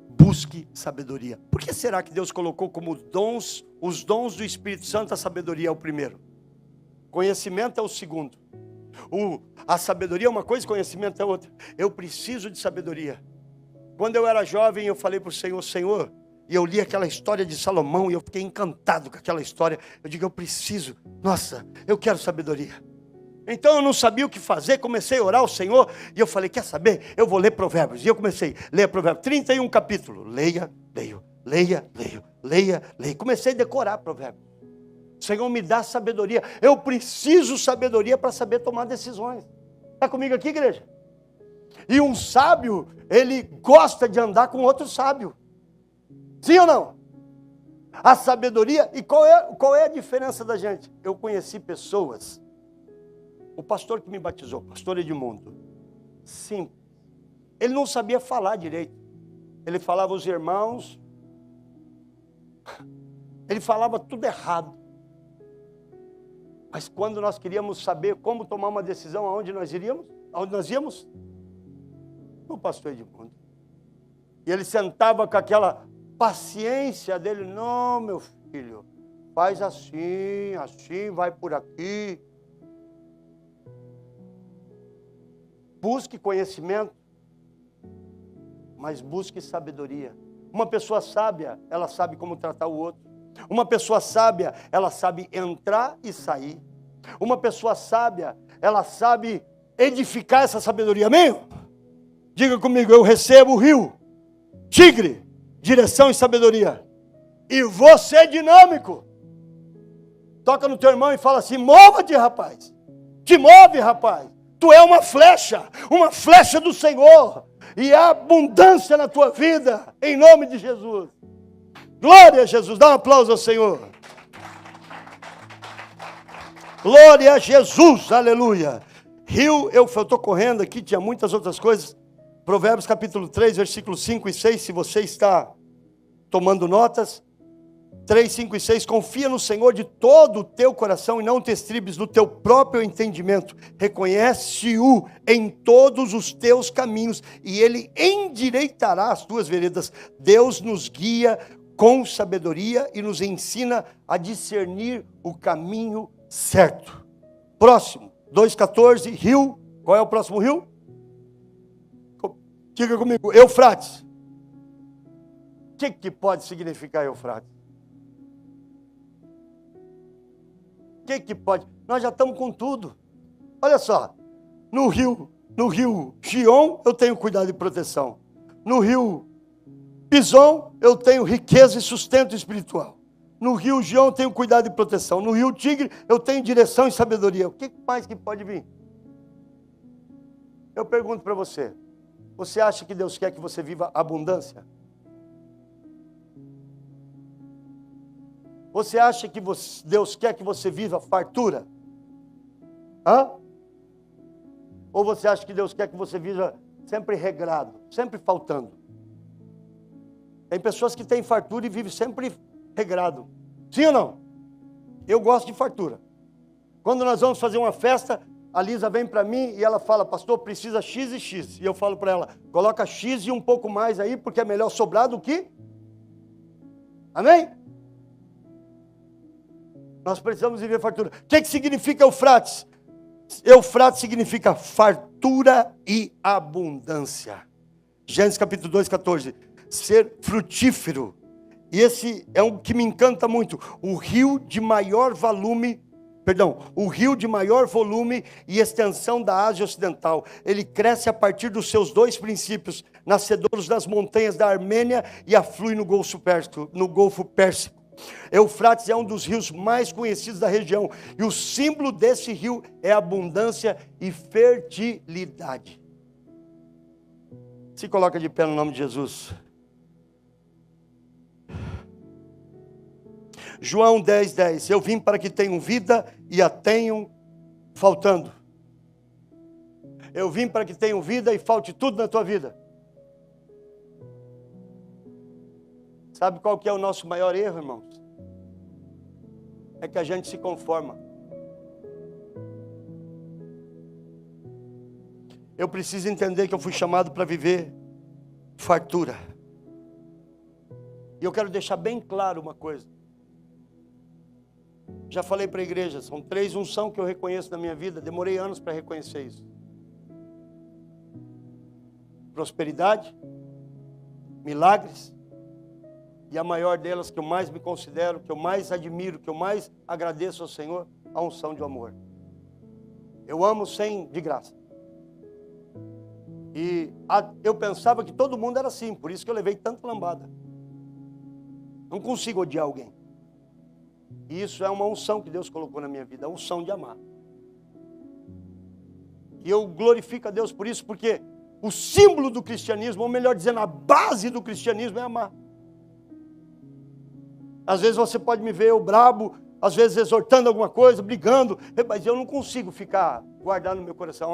Busque sabedoria. Por que será que Deus colocou como dons, os dons do Espírito Santo, a sabedoria é o primeiro? Conhecimento é o segundo. A sabedoria é uma coisa, conhecimento é outra. Eu preciso de sabedoria. Quando eu era jovem, eu falei para o Senhor, Senhor, e eu li aquela história de Salomão, e eu fiquei encantado com aquela história. Eu digo, eu preciso, nossa, eu quero sabedoria. Então eu não sabia o que fazer, comecei a orar ao Senhor, e eu falei, quer saber? Eu vou ler Provérbios. E eu comecei a ler Provérbios, 31 capítulos. Leia, leia. Comecei a decorar Provérbios. Senhor, me dá sabedoria. Eu preciso sabedoria para saber tomar decisões. Está comigo aqui, igreja? E um sábio, ele gosta de andar com outro sábio. Sim ou não? A sabedoria, e qual é a diferença da gente? Eu conheci pessoas, o pastor que me batizou, pastor Edmundo, simples. Ele não sabia falar direito. Ele falava os irmãos, ele falava tudo errado. Mas quando nós queríamos saber como tomar uma decisão, aonde nós iríamos? Aonde nós íamos? O pastor Edmundo. E ele sentava com aquela paciência dele. Não, meu filho, faz assim, vai por aqui. Busque conhecimento, mas busque sabedoria. Uma pessoa sábia, ela sabe como tratar o outro. Uma pessoa sábia, ela sabe entrar e sair. Uma pessoa sábia, ela sabe edificar essa sabedoria. Amém? Diga comigo, eu recebo o rio, tigre, direção e sabedoria. E vou ser dinâmico. Toca no teu irmão e fala assim, mova-te, rapaz. Te move, rapaz. Tu é uma flecha do Senhor. E há abundância na tua vida, em nome de Jesus. Glória a Jesus, dá um aplauso ao Senhor. Glória a Jesus, aleluia. Rio, eu estou correndo aqui, tinha muitas outras coisas. Provérbios capítulo 3, versículos 5 e 6, se você está tomando notas. 3, 5 e 6, confia no Senhor de todo o teu coração e não te estribes no teu próprio entendimento. Reconhece-o em todos os teus caminhos e Ele endireitará as tuas veredas. Deus nos guia com sabedoria e nos ensina a discernir o caminho certo. Próximo, 2,14, rio. Qual é o próximo rio? Diga comigo, Eufrates. O que pode significar Eufrates? O que pode? Nós já estamos com tudo. Olha só, no rio Gion eu tenho cuidado e proteção. No rio Pison eu tenho riqueza e sustento espiritual. No rio Gion eu tenho cuidado e proteção. No rio Tigre eu tenho direção e sabedoria. O que mais que pode vir? Eu pergunto para você. Você acha que Deus quer que você viva abundância? Você acha que Deus quer que você viva fartura? Hã? Ou você acha que Deus quer que você viva sempre regrado, sempre faltando? Tem pessoas que têm fartura e vivem sempre regrado. Sim ou não? Eu gosto de fartura. Quando nós vamos fazer uma festa, a Lisa vem para mim e ela fala, pastor, precisa X e X. E eu falo para ela, coloca X e um pouco mais aí, porque é melhor sobrar do que... Amém? Nós precisamos viver fartura. O que significa Eufrates? Eufrates significa fartura e abundância. Gênesis capítulo 2, 14. Ser frutífero. E esse é um que me encanta muito. O rio de maior volume e extensão da Ásia Ocidental. Ele cresce a partir dos seus dois princípios, nascedouros das montanhas da Armênia e aflui no Golfo Pérsico. Eufrates é um dos rios mais conhecidos da região. E o símbolo desse rio é abundância e fertilidade. Se coloca de pé no nome de Jesus. João 10, 10. Eu vim para que tenham vida e a tenham faltando. Eu vim para que tenham vida e falte tudo na tua vida. Sabe qual que é o nosso maior erro, irmãos? É que a gente se conforma. Eu preciso entender que eu fui chamado para viver fartura. E eu quero deixar bem claro uma coisa. Já falei para a igreja, são 3 unções que eu reconheço na minha vida. Demorei anos para reconhecer isso. Prosperidade, milagres, e a maior delas, que eu mais me considero, que eu mais admiro, que eu mais agradeço ao Senhor, a unção de amor. Eu amo de graça. E eu pensava que todo mundo era assim, por isso que eu levei tanta lambada. Não consigo odiar alguém. E isso é uma unção que Deus colocou na minha vida, a unção de amar. E eu glorifico a Deus por isso, porque o símbolo do cristianismo, ou melhor dizendo, a base do cristianismo é amar. Às vezes você pode me ver eu brabo, às vezes exortando alguma coisa, brigando, mas eu não consigo ficar guardado no meu coração.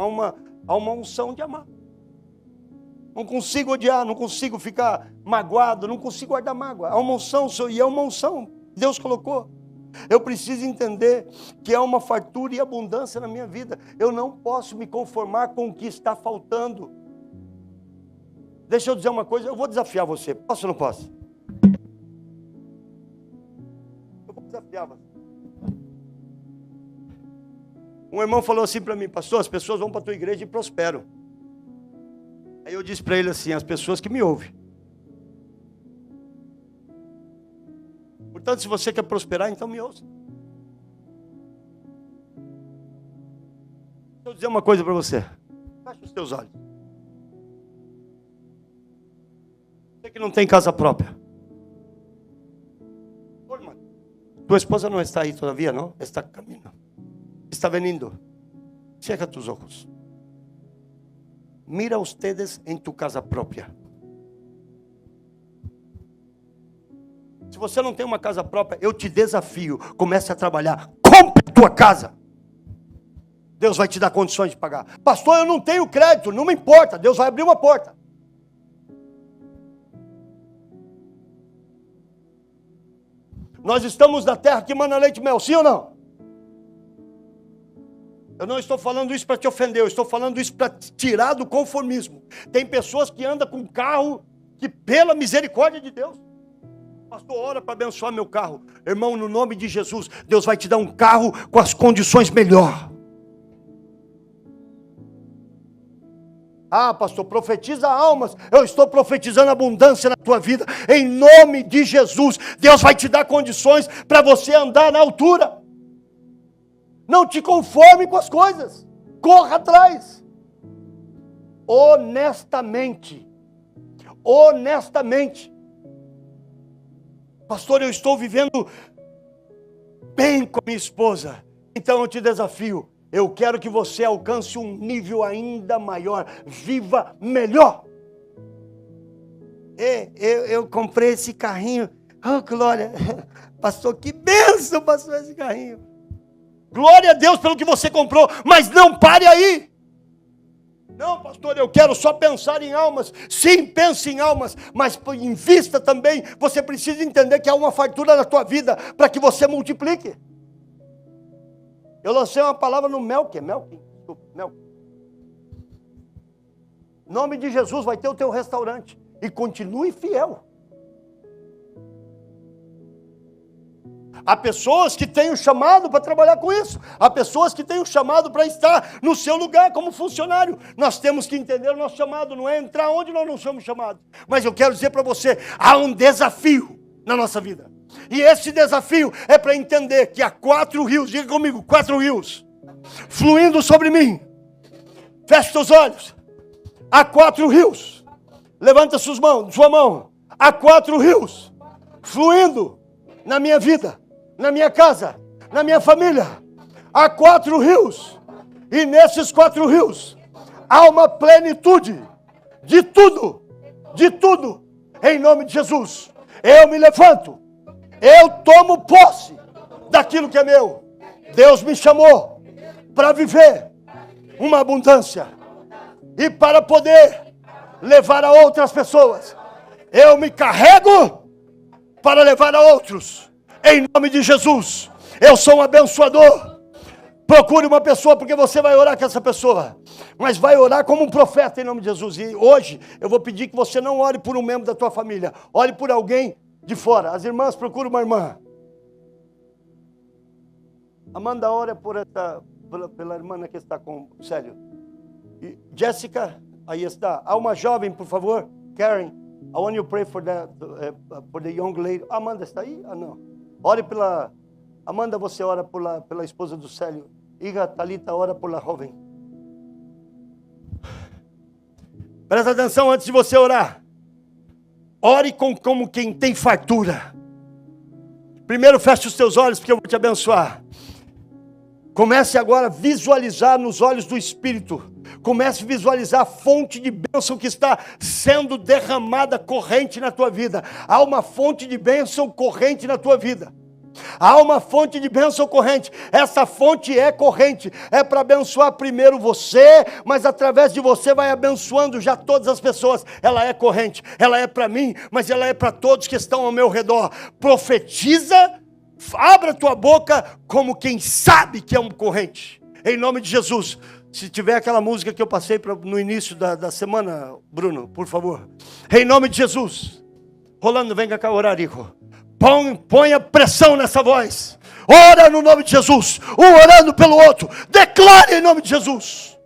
Há uma unção de amar. Não consigo odiar, não consigo ficar magoado, não consigo guardar mágoa. Há uma unção, e é uma unção que Deus colocou. Eu preciso entender que há uma fartura e abundância na minha vida. Eu não posso me conformar com o que está faltando. Deixa eu dizer uma coisa, eu vou desafiar você. Posso ou não posso? Eu vou desafiar você. Um irmão falou assim para mim: pastor, as pessoas vão para a tua igreja e prosperam. Aí eu disse para ele assim: as pessoas que me ouvem. Portanto, se você quer prosperar, então me ouça. Deixa eu dizer uma coisa para você. Feche os teus olhos. Você que não tem casa própria. Ô, irmão, tua esposa não está aí todavía, não? Está caminhando. Está venindo. Cierra tus ojos. Mira ustedes en tu casa própria. Se você não tem uma casa própria, eu te desafio, comece a trabalhar, compre a tua casa. Deus vai te dar condições de pagar. Pastor, eu não tenho crédito, não me importa, Deus vai abrir uma porta. Nós estamos na terra que mana leite e mel, sim ou não? Eu não estou falando isso para te ofender, eu estou falando isso para te tirar do conformismo. Tem pessoas que andam com carro que, pela misericórdia de Deus, pastor, ora para abençoar meu carro. Irmão, no nome de Jesus, Deus vai te dar um carro com as condições melhor. Ah, pastor, profetiza almas. Eu estou profetizando abundância na tua vida. Em nome de Jesus, Deus vai te dar condições para você andar na altura. Não te conforme com as coisas. Corra atrás. Honestamente. Honestamente. Pastor, eu estou vivendo bem com minha esposa. Então eu te desafio. Eu quero que você alcance um nível ainda maior. Viva melhor. Eu comprei esse carrinho. Oh, glória. Pastor, que bênção, pastor, esse carrinho. Glória a Deus pelo que você comprou. Mas não pare aí. Não, pastor, eu quero só pensar em almas. Sim, pense em almas, mas invista também. Você precisa entender que há uma fartura na tua vida para que você multiplique. Eu lancei uma palavra no Melk. Em nome de Jesus vai ter o teu restaurante. E continue fiel. Há pessoas que têm o chamado para trabalhar com isso. Há pessoas que têm o chamado para estar no seu lugar como funcionário. Nós temos que entender o nosso chamado. Não é entrar onde nós não somos chamados. Mas eu quero dizer para você, há um desafio na nossa vida. E esse desafio é para entender que há 4 rios. Diga comigo, 4 rios. Fluindo sobre mim. Feche seus olhos. Há 4 rios. Levanta sua mão. Há 4 rios. Fluindo na minha vida. Na minha casa, na minha família, há 4 rios, e nesses 4 rios, há uma plenitude, de tudo, em nome de Jesus. Eu me levanto, eu tomo posse, daquilo que é meu. Deus me chamou, para viver, uma abundância, e para poder, levar a outras pessoas. Eu me carrego, para levar a outros. Em nome de Jesus, eu sou um abençoador. Procure uma pessoa, porque você vai orar com essa pessoa, mas vai orar como um profeta em nome de Jesus. E hoje eu vou pedir que você não ore por um membro da tua família, ore por alguém de fora. As irmãs, procure uma irmã. Amanda, ora por pela irmã que está com o Célio. E Jessica, aí está. Há uma jovem, por favor. Karen, I want you to pray for the young lady. Amanda está aí? Ah, não. Ore pela... Amanda, você ora pela esposa do Célio. Iga, Talita, ora pela jovem. Presta atenção antes de você orar. Ore como quem tem fartura. Primeiro feche os teus olhos, porque eu vou te abençoar. Comece agora a visualizar nos olhos do Espírito. Comece a visualizar a fonte de bênção que está sendo derramada, corrente na tua vida. Há uma fonte de bênção corrente na tua vida. Há uma fonte de bênção corrente. Essa fonte é corrente. É para abençoar primeiro você, mas através de você vai abençoando já todas as pessoas. Ela é corrente. Ela é para mim, mas ela é para todos que estão ao meu redor. Profetiza, abra tua boca como quem sabe que é um corrente. Em nome de Jesus. Se tiver aquela música que eu passei no início da semana, Bruno, por favor. Em nome de Jesus. Rolando, venga cá orar, hijo. Ponha pressão nessa voz. Ora no nome de Jesus. Um orando pelo outro. Declare em nome de Jesus.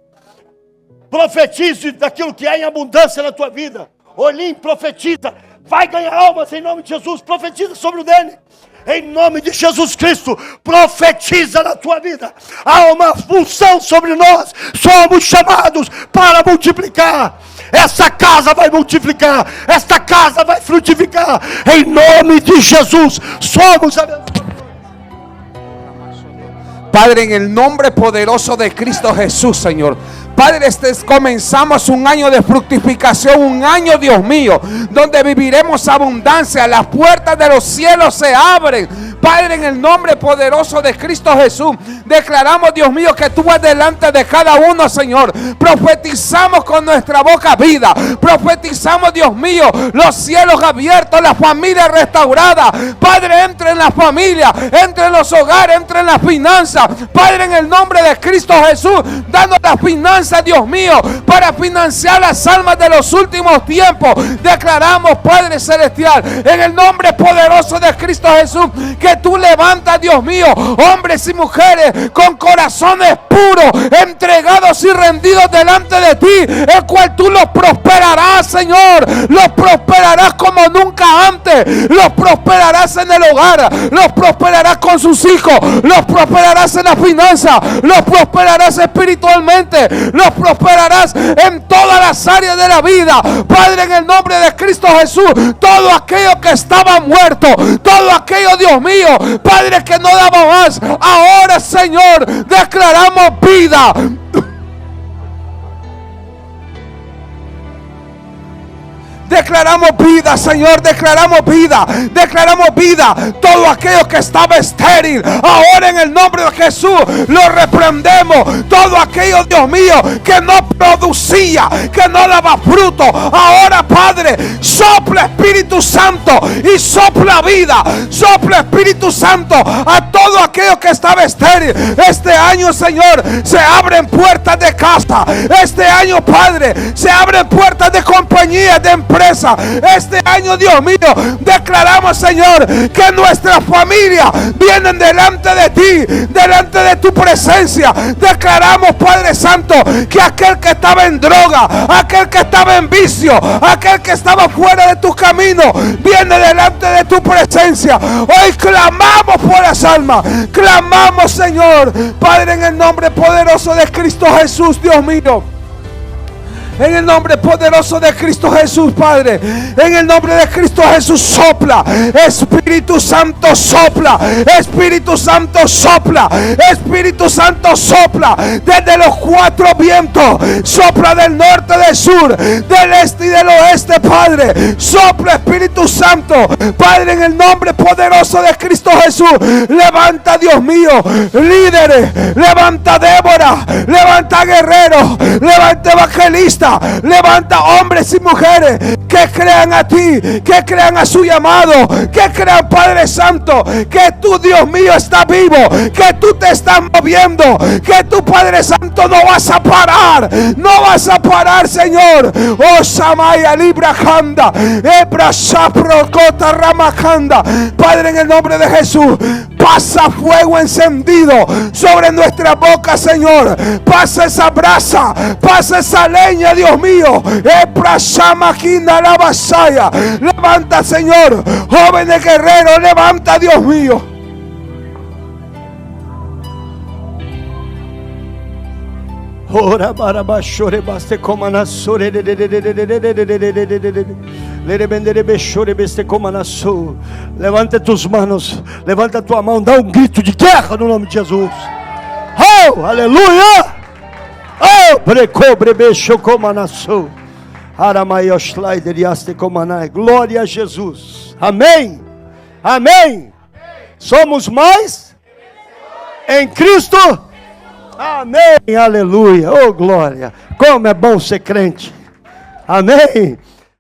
Profetize daquilo que há em abundância na tua vida. Olim, profetiza. Vai ganhar almas em nome de Jesus. Profetiza sobre o Dene. Em nome de Jesus Cristo, profetiza na tua vida. Há uma função sobre nós. Somos chamados para multiplicar. Essa casa vai multiplicar. Esta casa vai frutificar. Em nome de Jesus, somos abençoados. Padre, en el nombre poderoso de Cristo Jesús, Señor. Padre, comenzamos un año de fructificación, un año, Dios mío, donde viviremos abundancia. Las puertas de los cielos se abren. Padre, en el nombre poderoso de Cristo Jesús, declaramos, Dios mío, que tú vas delante de cada uno, Señor. Profetizamos con nuestra boca vida. Profetizamos, Dios mío, los cielos abiertos, la familia restaurada. Padre, entre en la familia, entre en los hogares, entre en las finanzas. Padre, en el nombre de Cristo Jesús, dando las finanzas, Dios mío, para financiar las almas de los últimos tiempos. Declaramos, Padre Celestial, en el nombre poderoso de Cristo Jesús, que tú levantas, Dios mío, hombres y mujeres con corazones puros, entregados y rendidos delante de ti, el cual tú los prosperarás, Señor. Los prosperarás como nunca antes. Los prosperarás en el hogar, los prosperarás con sus hijos, los prosperarás en la finanza, los prosperarás espiritualmente, los prosperarás en todas las áreas de la vida. Padre, en el nombre de Cristo Jesús, todo aquello que estaba muerto, todo aquello, Dios mío, Padre, que no daba más, ahora, Señor, declaramos vida. Declaramos vida, Señor, declaramos vida, declaramos vida. Todo aquello que estaba estéril, ahora en el nombre de Jesús lo reprendemos. Todo aquello, Dios mío, que no producía, que no daba fruto, ahora, Padre, sopla Espíritu Santo y sopla vida. Sopla Espíritu Santo a todo aquello que estaba estéril. Este año, Señor, se abren puertas de casa. Este año, Padre, se abren puertas de compañía, de empresa. Este año, Dios mío, declaramos, Señor, que nuestras familias vienen delante de ti, delante de tu presencia. Declaramos, Padre Santo, que aquel que estaba en droga, aquel que estaba en vicio, aquel que estaba fuera de tu camino, viene delante de tu presencia. Hoy clamamos por las almas, clamamos, Señor, Padre, en el nombre poderoso de Cristo Jesús, Dios mío. En el nombre poderoso de Cristo Jesús, Padre, en el nombre de Cristo Jesús, sopla. Espíritu Santo, sopla. Espíritu Santo, sopla. Espíritu Santo, sopla. Desde los cuatro vientos, sopla del norte, del sur, del este y del oeste, Padre. Sopla, Espíritu Santo, Padre, en el nombre poderoso de Cristo Jesús. Levanta, Dios mío, líderes. Levanta Débora. Levanta guerreros. Levanta evangelistas. Levanta hombres y mujeres que crean a ti, que crean a su llamado, que crean, Padre Santo, que tú, Dios mío, estás vivo, que tú te estás moviendo, que tú, Padre Santo, no vas a parar, no vas a parar, Señor. Oh, Samaya Libra Handa, Ebra Sapro Kota Ramakanda. Padre, en el nombre de Jesús, Pasa fuego encendido sobre nuestra boca, Señor. Pasa esa brasa, pasa esa leña, Dios mío. Levanta, Señor, jóvenes guerreros, levanta, Dios mío. Ora para bashore baste comanasore levanta tus manos, levanta tua mão, dá um grito de guerra no nome de Jesus. Oh, aleluia! Oh, precobre becho comanasso. Aramayoshlaider comanai. Glória a Jesus. Amém. Amém. Somos mais em Cristo. Amém, aleluia, oh glória, como é bom ser crente, amém.